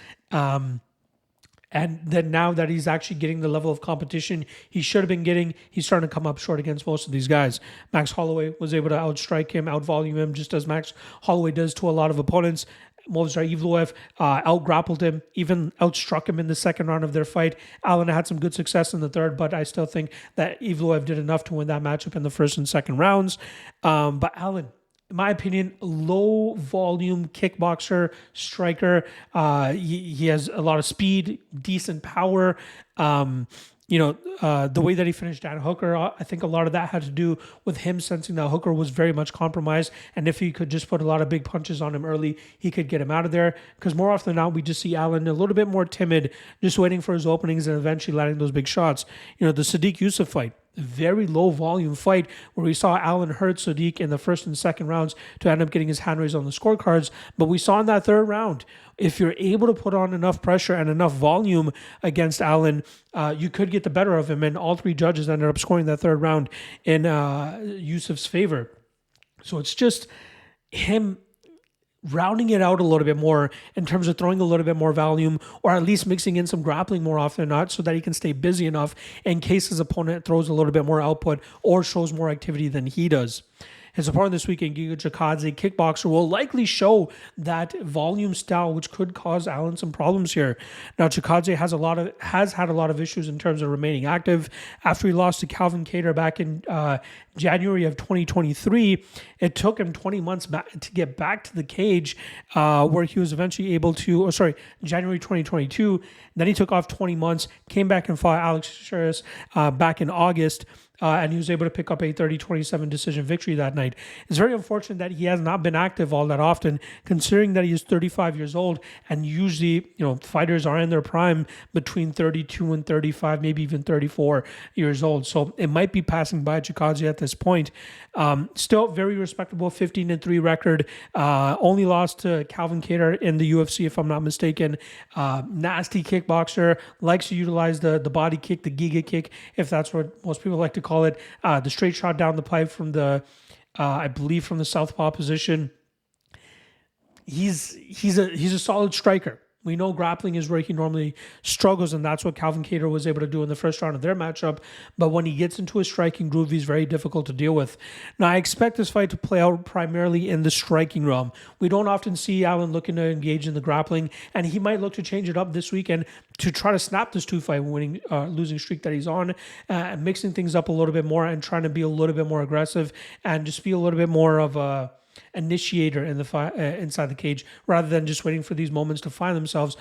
S1: And then now that he's actually getting the level of competition he should have been getting, he's starting to come up short against most of these guys. Max Holloway was able to outstrike him, outvolume him, just as Max Holloway does to a lot of opponents. Evloev out-grappled him, even outstruck him in the second round of their fight. Allen had some good success in the third, but I still think that Evloev did enough to win that matchup in the first and second rounds. But Allen, in my opinion, low volume kickboxer, striker. He has a lot of speed, decent power. The way that he finished Dan Hooker, I think a lot of that had to do with him sensing that Hooker was very much compromised. And if he could just put a lot of big punches on him early, he could get him out of there. Because more often than not, we just see Allen a little bit more timid, just waiting for his openings and eventually landing those big shots. The Sadiq Youssef fight, very low volume fight where we saw Allen hurt Sadiq in the first and second rounds to end up getting his hand raised on the scorecards. But we saw in that third round, if you're able to put on enough pressure and enough volume against Allen, you could get the better of him. And all three judges ended up scoring that third round in Youssef's favor. So it's just him rounding it out a little bit more in terms of throwing a little bit more volume, or at least mixing in some grappling more often than not, so that he can stay busy enough in case his opponent throws a little bit more output or shows more activity than he does. His opponent this weekend, Giga Chikadze, kickboxer, will likely show that volume style, which could cause Allen some problems here. Now, Chikadze has had a lot of issues in terms of remaining active. After he lost to Calvin Kattar back in January of 2023, it took him 20 months to get back to the cage, where he was eventually able to, January 2022. Then he took off 20 months, came back and fought Alex Teixeira back in August. And he was able to pick up a 30-27 decision victory that night. It's very unfortunate that he has not been active all that often, considering that he is 35 years old, and usually, fighters are in their prime between 32 and 35, maybe even 34 years old. So it might be passing by Chikadze at this point. Still very respectable 15-3 record. Only lost to Calvin Kattar in the UFC, if I'm not mistaken. Nasty kickboxer, likes to utilize the body kick, the Giga kick, if that's what most people like to call it. The straight shot down the pipe from I believe from the southpaw position. He's a solid striker. We know grappling is where he normally struggles, and that's what Calvin Kattar was able to do in the first round of their matchup. But when he gets into a striking groove, he's very difficult to deal with. Now, I expect this fight to play out primarily in the striking realm. We don't often see Allen looking to engage in the grappling, and he might look to change it up this weekend to try to snap this 2-fight losing streak that he's on, mixing things up a little bit more and trying to be a little bit more aggressive and just be a little bit more of a initiator in the inside the cage, rather than just waiting for these moments to find themselves,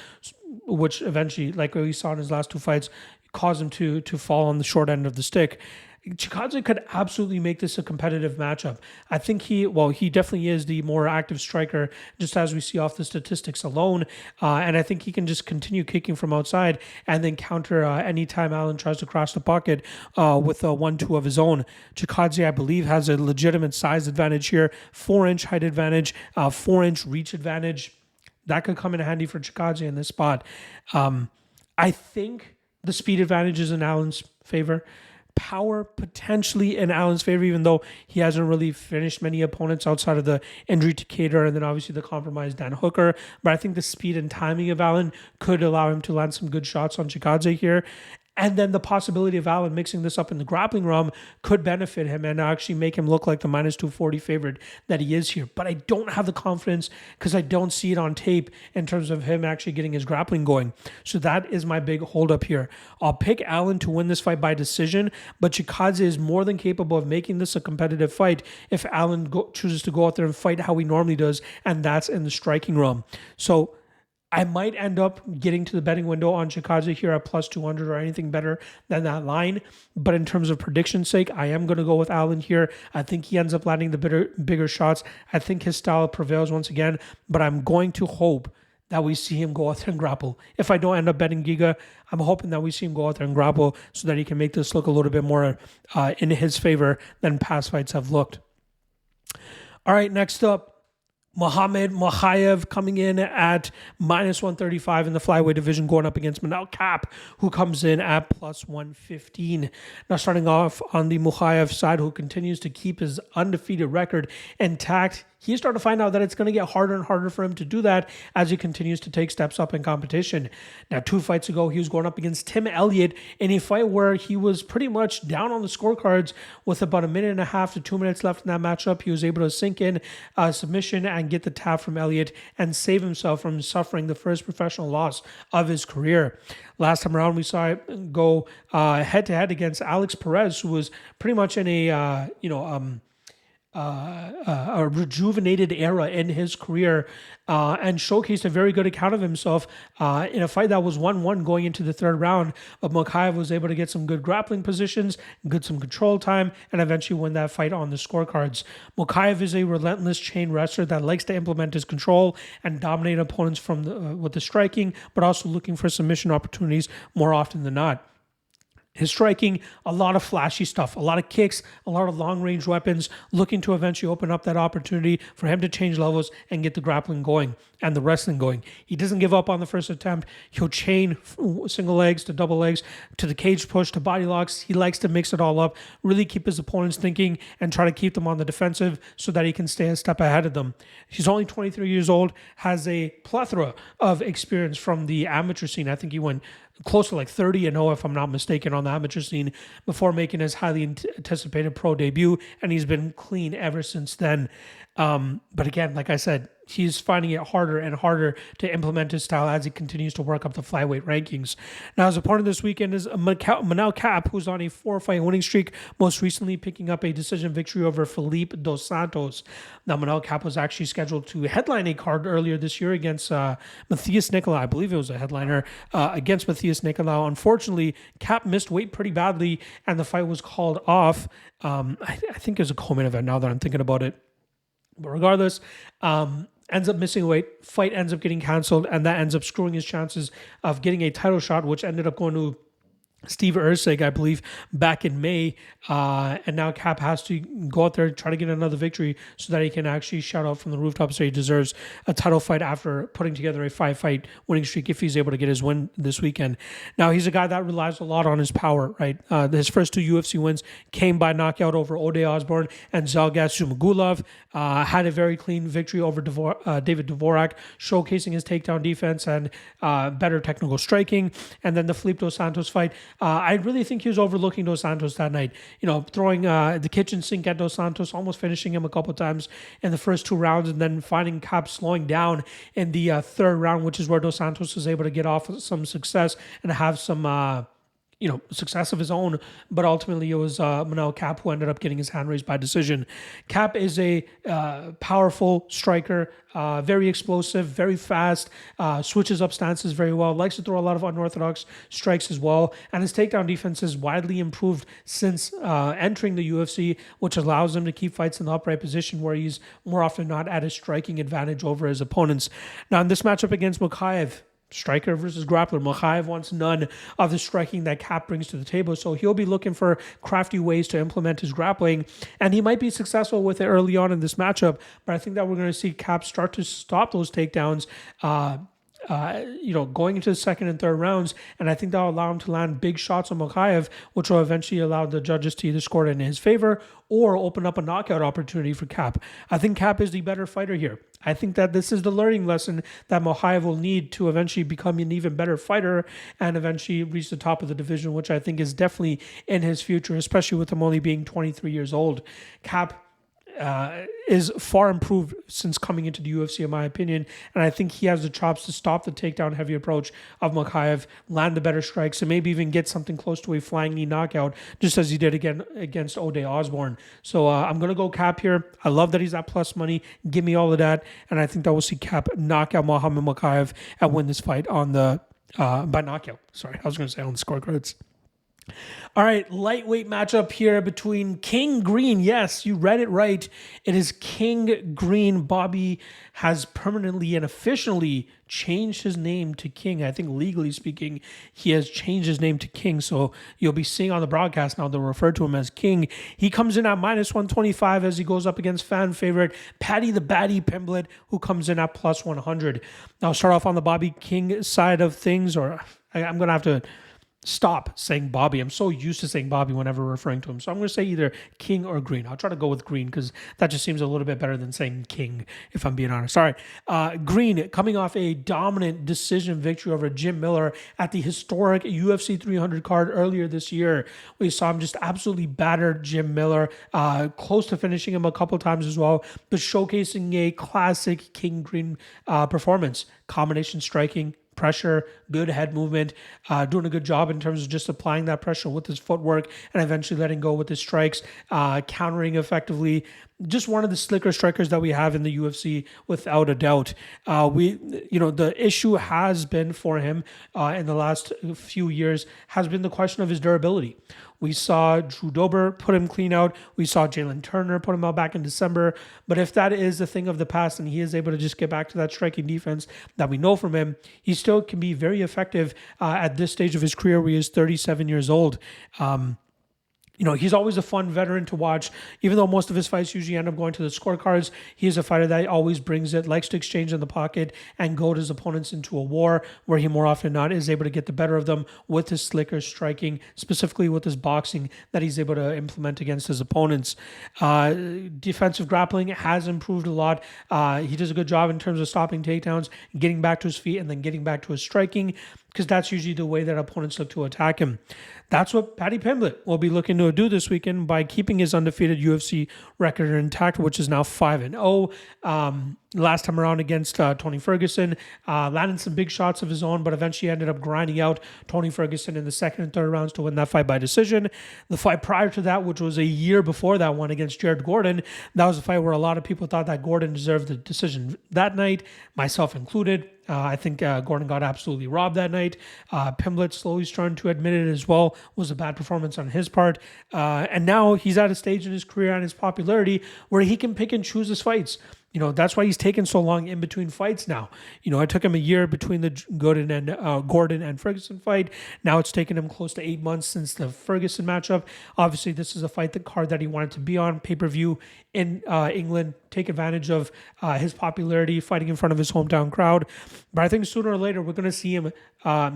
S1: which eventually, like we saw in his last two fights, caused him to fall on the short end of the stick. Chikadze could absolutely make this a competitive matchup. I think he definitely is the more active striker, just as we see off the statistics alone. And I think he can just continue kicking from outside and then counter anytime Allen tries to cross the pocket with a 1-2 of his own. Chikadze, I believe, has a legitimate size advantage here, 4-inch height advantage, 4-inch reach advantage. That could come in handy for Chikadze in this spot. I think the speed advantage is in Allen's favor. Power potentially in Allen's favor, even though he hasn't really finished many opponents outside of the injury to Kattar and then obviously the compromised Dan Hooker. But I think the speed and timing of Allen could allow him to land some good shots on Chikadze here. And then the possibility of Allen mixing this up in the grappling realm could benefit him and actually make him look like the -240 favorite that he is here. But I don't have the confidence because I don't see it on tape in terms of him actually getting his grappling going. So that is my big holdup here. I'll pick Allen to win this fight by decision, but Chikadze is more than capable of making this a competitive fight if Allen chooses to go out there and fight how he normally does, and that's in the striking realm. So I might end up getting to the betting window on Chikadze here at +200 or anything better than that line. But in terms of prediction's sake, I am going to go with Allen here. I think he ends up landing the bigger shots. I think his style prevails once again, but I'm going to hope that we see him go out there and grapple. If I don't end up betting Giga, I'm hoping that we see him go out there and grapple so that he can make this look a little bit more in his favor than past fights have looked. All right, next up, Mokaev coming in at -135 in the flyweight division, going up against Manel Kape, who comes in at +115. Now, starting off on the Mokaev side, who continues to keep his undefeated record intact. he's starting to find out that it's going to get harder and harder for him to do that as he continues to take steps up in competition. Now, 2 fights ago, he was going up against Tim Elliott in a fight where he was pretty much down on the scorecards with about 1.5 to 2 minutes left in that matchup. He was able to sink in a submission and get the tap from Elliott and save himself from suffering the first professional loss of his career. Last time around, we saw it go head-to-head against Alex Perez, who was pretty much in a rejuvenated era in his career and showcased a very good account of himself in a fight that was 1-1 going into the 3rd round. But Mokaev was able to get some good grappling positions, some control time, and eventually win that fight on the scorecards. Mokaev is a relentless chain wrestler that likes to implement his control and dominate opponents from with the striking, but also looking for submission opportunities more often than not. His striking, a lot of flashy stuff, a lot of kicks, a lot of long-range weapons, looking to eventually open up that opportunity for him to change levels and get the grappling going and the wrestling going. He doesn't give up on the first attempt. He'll chain single legs to double legs to the cage push to body locks. He likes to mix it all up, really keep his opponents thinking and try to keep them on the defensive so that he can stay a step ahead of them. He's only 23 years old, has a plethora of experience from the amateur scene. I think he went close to like 30-0, if I'm not mistaken, on the amateur scene before making his highly anticipated pro debut, and he's been clean ever since then. But again, like I said, he's finding it harder and harder to implement his style as he continues to work up the flyweight rankings. Now, his opponent this weekend is Manel Kape, who's on a 4-fight winning streak, most recently picking up a decision victory over Felipe Dos Santos. Now, Manel Kape was actually scheduled to headline a card earlier this year against Matthias Nicolau. I believe it was a headliner against Matthias Nicolau. Unfortunately, Kape missed weight pretty badly, and the fight was called off. I think it was a co-main event now that I'm thinking about it. But regardless, ends up missing weight, fight ends up getting canceled, and that ends up screwing his chances of getting a title shot, which ended up going to Steve Erceg, I believe, back in May. And now Kape has to go out there and try to get another victory so that he can actually shout out from the rooftops that he deserves a title fight after putting together a 5-fight winning streak if he's able to get his win this weekend. Now, he's a guy that relies a lot on his power, right? His first 2 UFC wins came by knockout over Ode Osborne and Zhalgas Zhumagulov. Had a very clean victory over David Dvorak, showcasing his takedown defense and better technical striking. And then the Felipe Dos Santos fight, I really think he was overlooking Dos Santos that night. Throwing the kitchen sink at Dos Santos, almost finishing him a couple times in the first 2 rounds, and then finding Kape slowing down in the 3rd round, which is where Dos Santos was able to get off some success and have some success of his own, but ultimately it was Manel Kape who ended up getting his hand raised by decision. Kape is a powerful striker, very explosive, very fast, switches up stances very well, likes to throw a lot of unorthodox strikes as well, and his takedown defense is widely improved since entering the UFC, which allows him to keep fights in the upright position where he's more often not at a striking advantage over his opponents. Now, in this matchup against Mokaev, striker versus grappler, Mokaev wants none of the striking that Kape brings to the table, so he'll be looking for crafty ways to implement his grappling, and he might be successful with it early on in this matchup, but I think that we're going to see Kape start to stop those takedowns going into the 2nd and 3rd rounds, and I think that'll allow him to land big shots on Mokaev, which will eventually allow the judges to either score it in his favor or open up a knockout opportunity for Kape. I think Kape is the better fighter here. I think that this is the learning lesson that Mokaev will need to eventually become an even better fighter and eventually reach the top of the division, which I think is definitely in his future, especially with him only being 23 years old. Kape is far improved since coming into the UFC, in my opinion, and I think he has the chops to stop the takedown heavy approach of Mokaev, land the better strikes, and maybe even get something close to a flying knee knockout, just as he did again against Ode Osborne. So I'm going to go Kape here. I love that he's at plus money. Give me all of that, and I think that we'll see Kape knock out Muhammad Mokaev and win this fight on the by knockout. Sorry, I was going to say on the scorecards. All right, lightweight matchup here between King Green. Yes, you read it right. It is King Green. Bobby has permanently and officially changed his name to King. I think legally speaking, he has changed his name to King. So you'll be seeing on the broadcast now they'll refer to him as King. He comes in at minus 125 as he goes up against fan favorite Paddy the Baddy Pimblett, who comes in at plus 100. Now, I'll start off on the Bobby King side of things, or I'm going to have to stop saying Bobby. I'm so used to saying Bobby whenever referring to him. So I'm going to say either King or Green. I'll try to go with Green because that just seems a little bit better than saying King, if I'm being honest. All right. Green coming off a dominant decision victory over Jim Miller at the historic UFC 300 card earlier this year. We saw him just absolutely batter Jim Miller, close to finishing him a couple times as well, but showcasing a classic King Green performance. Combination striking, pressure, good head movement, doing a good job in terms of just applying that pressure with his footwork and eventually letting go with his strikes, countering effectively. Just one of the slicker strikers that we have in the UFC, without a doubt. The issue has been for him in the last few years has been the question of his durability. We saw Drew Dober put him clean out. We saw Jalen Turner put him out back in December. But if that is a thing of the past and he is able to just get back to that striking defense that we know from him, he still can be very effective at this stage of his career where he is 37 years old. He's always a fun veteran to watch. Even though most of his fights usually end up going to the scorecards, he is a fighter that always brings it, likes to exchange in the pocket and goad his opponents into a war where he more often than not is able to get the better of them with his slicker striking, specifically with his boxing that he's able to implement against his opponents. Defensive grappling has improved a lot. He does a good job in terms of stopping takedowns, getting back to his feet, and then getting back to his striking, because that's usually the way that opponents look to attack him. That's what Paddy Pimblett will be looking to do this weekend by keeping his undefeated UFC record intact, which is now 5-0. Last time around against Tony Ferguson, landed some big shots of his own, but eventually ended up grinding out Tony Ferguson in the second and third rounds to win that fight by decision. The fight prior to that, which was a year before that one against Jared Gordon, that was a fight where a lot of people thought that Gordon deserved the decision that night, myself included. I think Gordon got absolutely robbed that night. Pimblett slowly starting to admit it as well. Was a bad performance on his part. And now he's at a stage in his career and his popularity where he can pick and choose his fights. That's why he's taken so long in between fights now. It took him a year between the Gordon and Ferguson fight. Now it's taken him close to 8 months since the Ferguson matchup. Obviously, this is a fight, the card that he wanted to be on, pay-per-view in England, take advantage of his popularity, fighting in front of his hometown crowd. But I think sooner or later, we're going to see him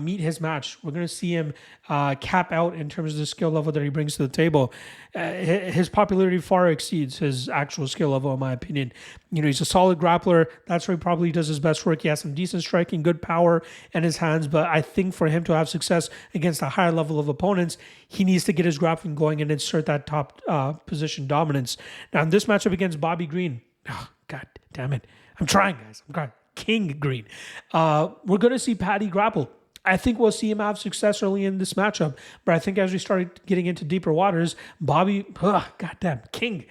S1: meet his match. We're going to see him cap out in terms of the skill level that he brings to the table. His popularity far exceeds his actual skill level, in my opinion. He's a solid grappler. That's where he probably does his best work. He has some decent striking, good power in his hands. But I think for him to have success against a higher level of opponents, he needs to get his grappling going and insert that top position dominance. Now, in this matchup against Bobby Green, God damn it. I'm trying, guys. I'm trying. King Green. We're going to see Paddy grapple. I think we'll see him have success early in this matchup. But I think as we start getting into deeper waters, Bobby, goddamn, King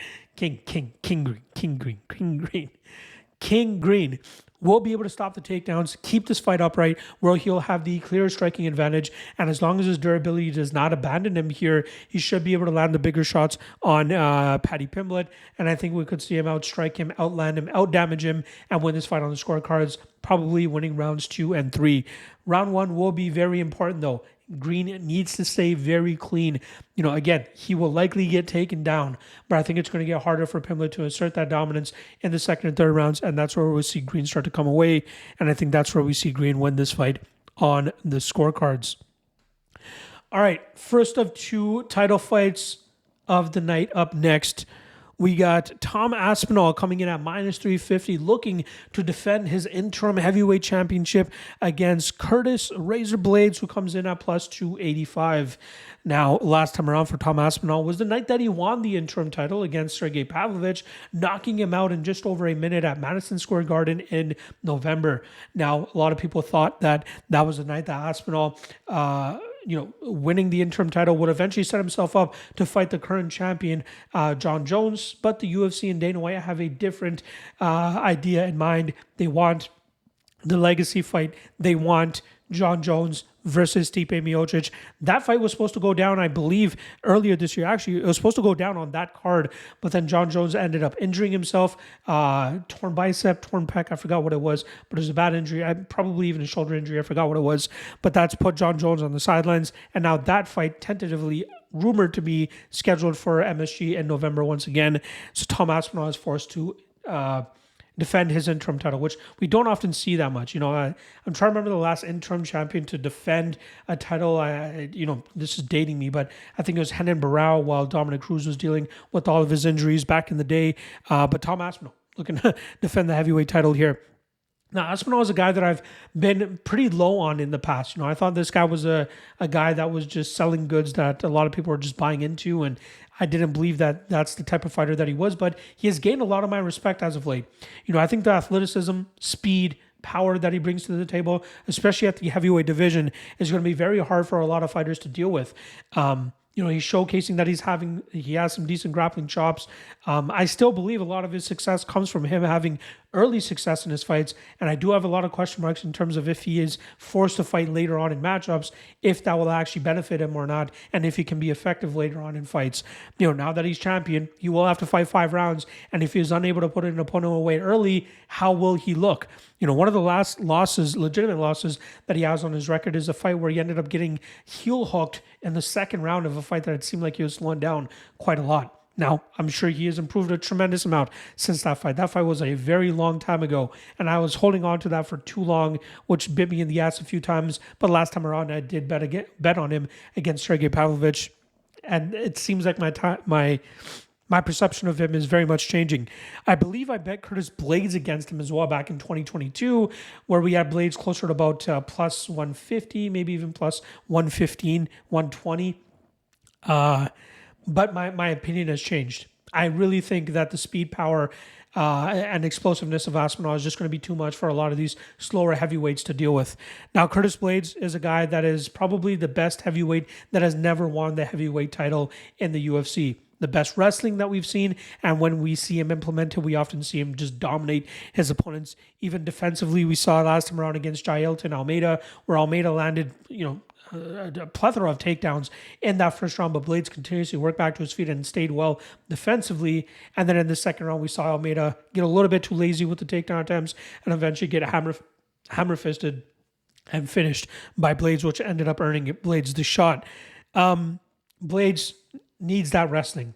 S1: Green will be able to stop the takedowns, keep this fight upright, where he'll have the clear striking advantage. And as long as his durability does not abandon him here, he should be able to land the bigger shots on Paddy Pimblett. And I think we could see him outstrike him, outland him, outdamage him, and win this fight on the scorecards, probably winning rounds 2 and 3. Round 1 will be very important, though. Green needs to stay very clean. Again, he will likely get taken down, but I think it's going to get harder for Pimblett to assert that dominance in the second and third rounds, and that's where we'll see Green start to come away, and I think that's where we see Green win this fight on the scorecards. All right, first of 2 title fights of the night up next. We got Tom Aspinall coming in at -350, looking to defend his interim heavyweight championship against Curtis Razor Blaydes, who comes in at +285. Now, last time around for Tom Aspinall was the night that he won the interim title against Sergey Pavlovich, knocking him out in just over a minute at Madison Square Garden in November. Now, a lot of people thought that was the night that Aspinall winning the interim title would eventually set himself up to fight the current champion, John Jones. But the UFC and Dana White have a different idea in mind. They want the legacy fight. They want John Jones versus Stipe Miocic. That fight was supposed to go down, I believe, earlier this year. Actually, it was supposed to go down on that card, but then John Jones ended up injuring himself, torn bicep, torn pec, I forgot what it was, but it was a bad injury, probably even a shoulder injury, I forgot what it was, but that's put John Jones on the sidelines, and now that fight tentatively rumored to be scheduled for MSG in November once again, so Tom Aspinall is forced to defend his interim title, which we don't often see that much. I'm trying to remember the last interim champion to defend a title. This is dating me, but I think it was Renan Barão while Dominic Cruz was dealing with all of his injuries back in the day. But Tom Aspinall looking to defend the heavyweight title here. Now, Aspinall is a guy that I've been pretty low on in the past. I thought this guy was a guy that was just selling goods that a lot of people were just buying into, and I didn't believe that that's the type of fighter that he was, but he has gained a lot of my respect as of late. I think the athleticism, speed, power that he brings to the table, especially at the heavyweight division, is going to be very hard for a lot of fighters to deal with. He's showcasing that he has some decent grappling chops. I still believe a lot of his success comes from him having early success in his fights, and I do have a lot of question marks in terms of if he is forced to fight later on in matchups, if that will actually benefit him or not, and if he can be effective later on in fights. Now that he's champion, he will have to fight 5 rounds, and if he's unable to put an opponent away early, how will he look? One of the last legitimate losses that he has on his record is a fight where he ended up getting heel hooked in the second round of a fight that it seemed like he was slowing down quite a lot. Now, I'm sure he has improved a tremendous amount since that fight. That fight was a very long time ago, and I was holding on to that for too long, which bit me in the ass a few times. But last time around, I did bet on him against Sergey Pavlovich, and it seems like my perception of him is very much changing. I believe I bet Curtis Blaydes against him as well back in 2022, where we had Blaydes closer to about plus 150, maybe even plus 115, 120. But my opinion has changed. I really think that the speed, power, and explosiveness of Aspinall is just going to be too much for a lot of these slower heavyweights to deal with. Now, Curtis Blaydes is a guy that is probably the best heavyweight that has never won the heavyweight title in the UFC. The best wrestling that we've seen, and when we see him implemented, we often see him just dominate his opponents. Even defensively, we saw last time around against Jailton Almeida, where Almeida landed, a plethora of takedowns in that first round, but Blaydes continuously worked back to his feet and stayed well defensively. And then in the second round, we saw Almeida get a little bit too lazy with the takedown attempts and eventually get hammer-fisted and finished by Blaydes, which ended up earning Blaydes the shot. Blaydes needs that wrestling.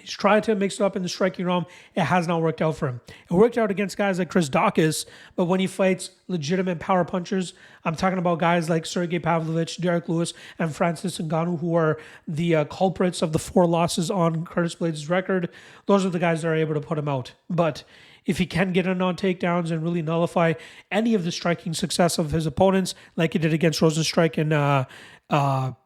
S1: He's tried to mix it up in the striking realm. It has not worked out for him. It worked out against guys like Chris Daukaus, but when he fights legitimate power punchers, I'm talking about guys like Sergey Pavlovich, Derek Lewis, and Francis Ngannou, who are the culprits of the 4 losses on Curtis Blaydes' record. Those are the guys that are able to put him out. But if he can get in on takedowns and really nullify any of the striking success of his opponents, like he did against Rosenstrike and I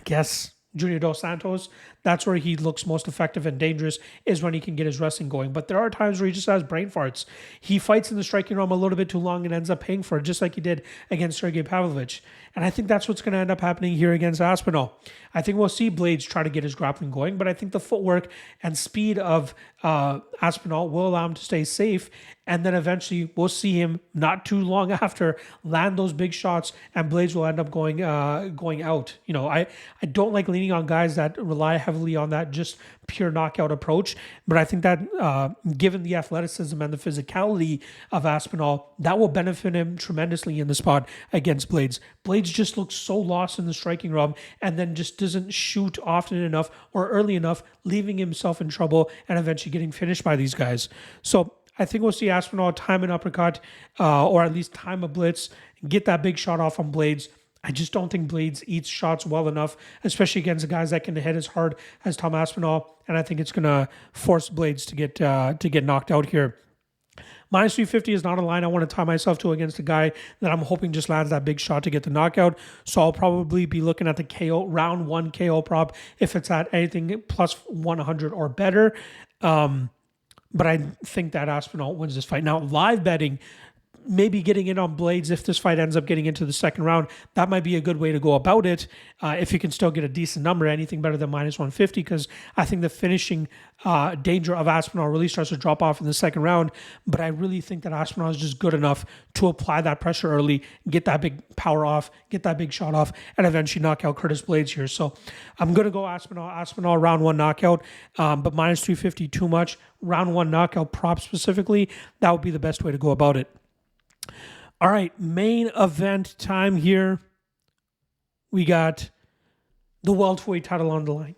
S1: guess Junior Dos Santos, that's where he looks most effective and dangerous, is when he can get his wrestling going. But there are times where he just has brain farts. He fights in the striking realm a little bit too long and ends up paying for it, just like he did against Sergey Pavlovich. And I think that's what's going to end up happening here against Aspinall. I think we'll see Blaydes try to get his grappling going, but I think the footwork and speed of Aspinall will allow him to stay safe. And then eventually we'll see him not too long after land those big shots, and Blaydes will end up going out. I don't like leaning on guys that rely heavily on that just pure knockout approach, but I think that given the athleticism and the physicality of Aspinall, that will benefit him tremendously in the spot against Blaydes. Blaydes just looks so lost in the striking realm and then just doesn't shoot often enough or early enough, leaving himself in trouble and eventually getting finished by these guys. So I think we'll see Aspinall time an uppercut or at least time a blitz, get that big shot off on Blaydes. I just don't think Blaydes eats shots well enough, especially against the guys that can hit as hard as Tom Aspinall. And I think it's going to force Blaydes to get knocked out here. Minus 350 is not a line I want to tie myself to against a guy that I'm hoping just lands that big shot to get the knockout. So I'll probably be looking at the KO round 1 KO prop if it's at anything plus 100 or better. But I think that Aspinall wins this fight. Now, live betting, maybe getting in on Blaydes if this fight ends up getting into the second round, that might be a good way to go about it. If you can still get a decent number, anything better than minus 150, because I think the finishing danger of Aspinall really starts to drop off in the second round. But I really think that Aspinall is just good enough to apply that pressure early, get that big power off, get that big shot off, and eventually knock out Curtis Blaydes here. So I'm going to go Aspinall round 1 knockout, but minus 350 too much. Round 1 knockout prop specifically, that would be the best way to go about it. All right, main event time here. We got the welterweight title on the line.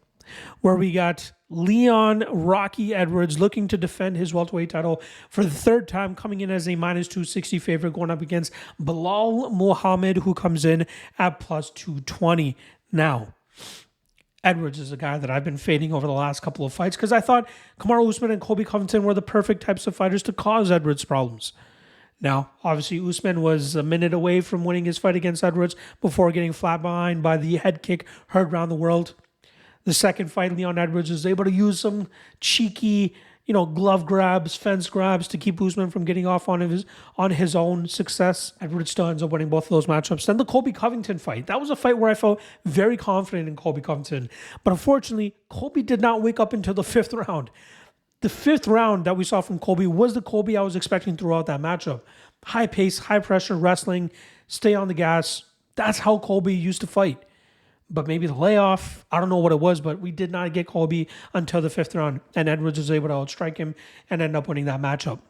S1: where we got Leon Rocky Edwards looking to defend his welterweight title for the third time, coming in as a minus 260 favorite, going up against Belal Muhammad, who comes in at plus 220. Now, Edwards is a guy that I've been fading over the last couple of fights because I thought Kamaru Usman and Colby Covington were the perfect types of fighters to cause Edwards problems. Now, obviously, Usman was a minute away from winning his fight against Edwards before getting flat behind by the head kick heard around the world. The second fight, Leon Edwards was able to use some cheeky, glove grabs, fence grabs to keep Usman from getting off on his own success. Edwards still ends up winning both of those matchups. Then the Colby Covington fight. That was a fight where I felt very confident in Colby Covington. But unfortunately, Colby did not wake up until the fifth round. The fifth round that we saw from Colby was the Colby I was expecting throughout that matchup. High pace, high pressure wrestling, stay on the gas. That's how Colby used to fight. But maybe the layoff, I don't know what it was, but we did not get Colby until the fifth round, and Edwards was able to outstrike him and end up winning that matchup.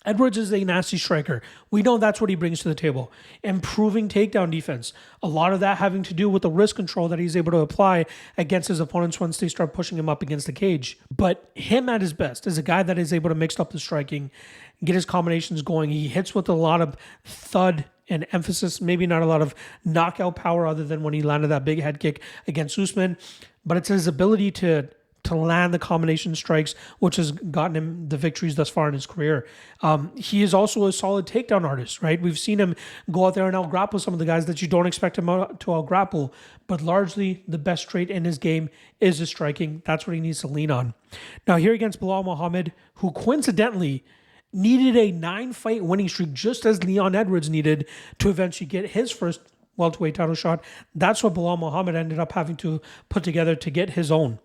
S1: Edwards is a nasty striker. We know that's what he brings to the table. Improving takedown defense. A lot of that having to do with the wrist control that he's able to apply against his opponents once they start pushing him up against the cage. But him at his best is a guy that is able to mix up the striking, get his combinations going. He hits with a lot of thud and emphasis, maybe not a lot of knockout power other than when he landed that big head kick against Usman. But it's his ability to land the combination strikes, which has gotten him the victories thus far in his career. He is also a solid takedown artist, right? We've seen him go out there and out-grapple some of the guys that you don't expect him to out-grapple, but largely the best trait in his game is his striking. That's what he needs to lean on. Now here against Belal Muhammad, who coincidentally needed a 9-fight winning streak just as Leon Edwards needed to eventually get his first welterweight title shot. That's what Belal Muhammad ended up having to put together to get his own.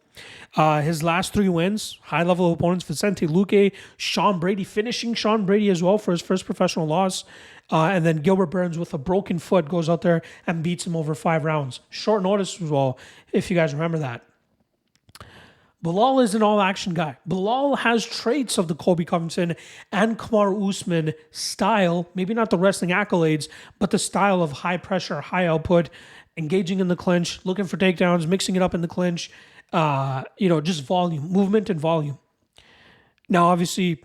S1: His last 3 wins, high-level opponents, Vicente Luque, Sean Brady, finishing Sean Brady as well for his first professional loss. And then Gilbert Burns with a broken foot goes out there and beats him over 5 rounds. Short notice as well, if you guys remember that. Belal is an all-action guy. Belal has traits of the Colby Covington and Kamaru Usman style, maybe not the wrestling accolades, but the style of high pressure, high output, engaging in the clinch, looking for takedowns, mixing it up in the clinch, just volume, movement and volume. Now, obviously,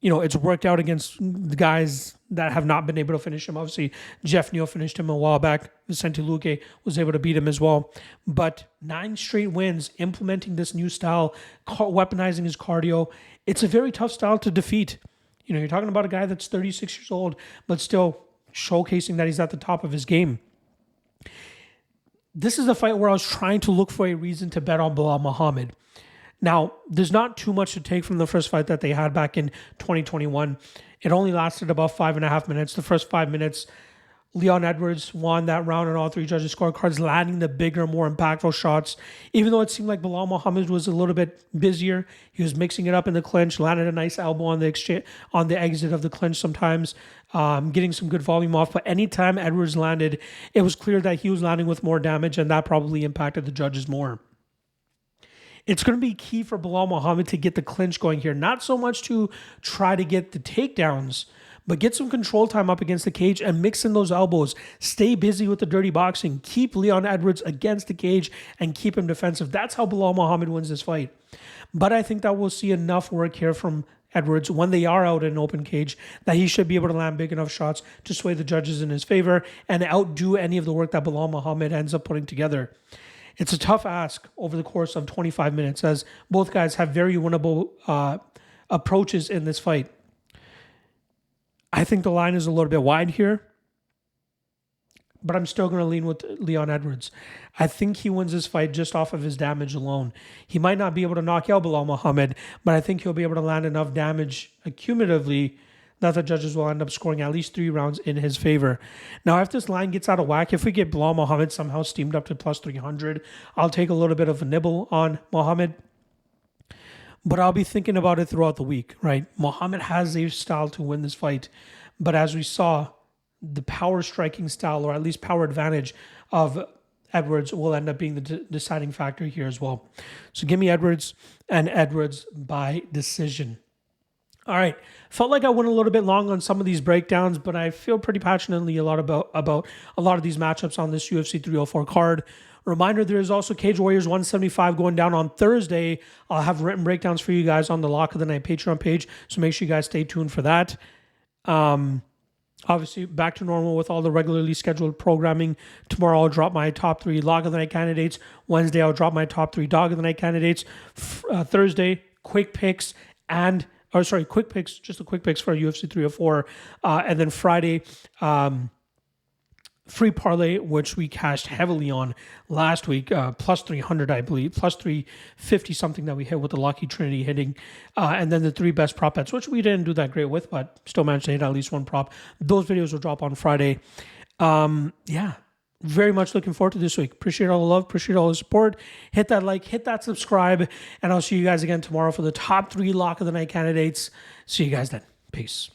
S1: it's worked out against the guys that have not been able to finish him. Obviously, Jeff Neal finished him a while back. Vicente Luque was able to beat him as well. But 9 straight wins, implementing this new style, weaponizing his cardio. It's a very tough style to defeat. You're talking about a guy that's 36 years old, but still showcasing that he's at the top of his game. This is a fight where I was trying to look for a reason to bet on Belal Muhammad. Now, there's not too much to take from the first fight that they had back in 2021. It only lasted about 5.5 minutes. The first 5 minutes, Leon Edwards won that round on all 3 judges' scorecards, landing the bigger, more impactful shots. Even though it seemed like Belal Muhammad was a little bit busier, he was mixing it up in the clinch, landed a nice elbow on the exit of the clinch sometimes, getting some good volume off. But anytime Edwards landed, it was clear that he was landing with more damage, and that probably impacted the judges more. It's going to be key for Belal Muhammad to get the clinch going here. Not so much to try to get the takedowns, but get some control time up against the cage and mix in those elbows. Stay busy with the dirty boxing. Keep Leon Edwards against the cage and keep him defensive. That's how Belal Muhammad wins this fight. But I think that we'll see enough work here from Edwards when they are out in an open cage that he should be able to land big enough shots to sway the judges in his favor and outdo any of the work that Belal Muhammad ends up putting together. It's a tough ask over the course of 25 minutes as both guys have very winnable approaches in this fight. I think the line is a little bit wide here, but I'm still going to lean with Leon Edwards. I think he wins this fight just off of his damage alone. He might not be able to knock out Belal Muhammad, but I think he'll be able to land enough damage accumulatively that the judges will end up scoring at least 3 rounds in his favor. Now, if this line gets out of whack, if we get Belal Muhammad somehow steamed up to plus 300, I'll take a little bit of a nibble on Muhammad. But I'll be thinking about it throughout the week, right? Muhammad has a style to win this fight. But as we saw, the power striking style, or at least power advantage of Edwards, will end up being the deciding factor here as well. So give me Edwards, and Edwards by decision. All right. Felt like I went a little bit long on some of these breakdowns, but I feel pretty passionately a lot about a lot of these matchups on this UFC 304 card. Reminder, there is also Cage Warriors 175 going down on Thursday. I'll have written breakdowns for you guys on the Lock of the Night Patreon page, so make sure you guys stay tuned for that. Obviously, back to normal with all the regularly scheduled programming. Tomorrow, I'll drop my top 3 Lock of the Night candidates. Wednesday, I'll drop my top 3 Dog of the Night candidates. Thursday, quick picks just the quick picks for UFC 304. And then Friday, free parlay, which we cashed heavily on last week, plus 300, I believe, plus 350 something that we hit with the Lucky Trinity hitting. And then the 3 best prop bets, which we didn't do that great with, but still managed to hit at least one prop. Those videos will drop on Friday. Very much looking forward to this week. Appreciate all the love. Appreciate all the support. Hit that like, hit that subscribe, and I'll see you guys again tomorrow for the top 3 Lock of the Night candidates. See you guys then. Peace.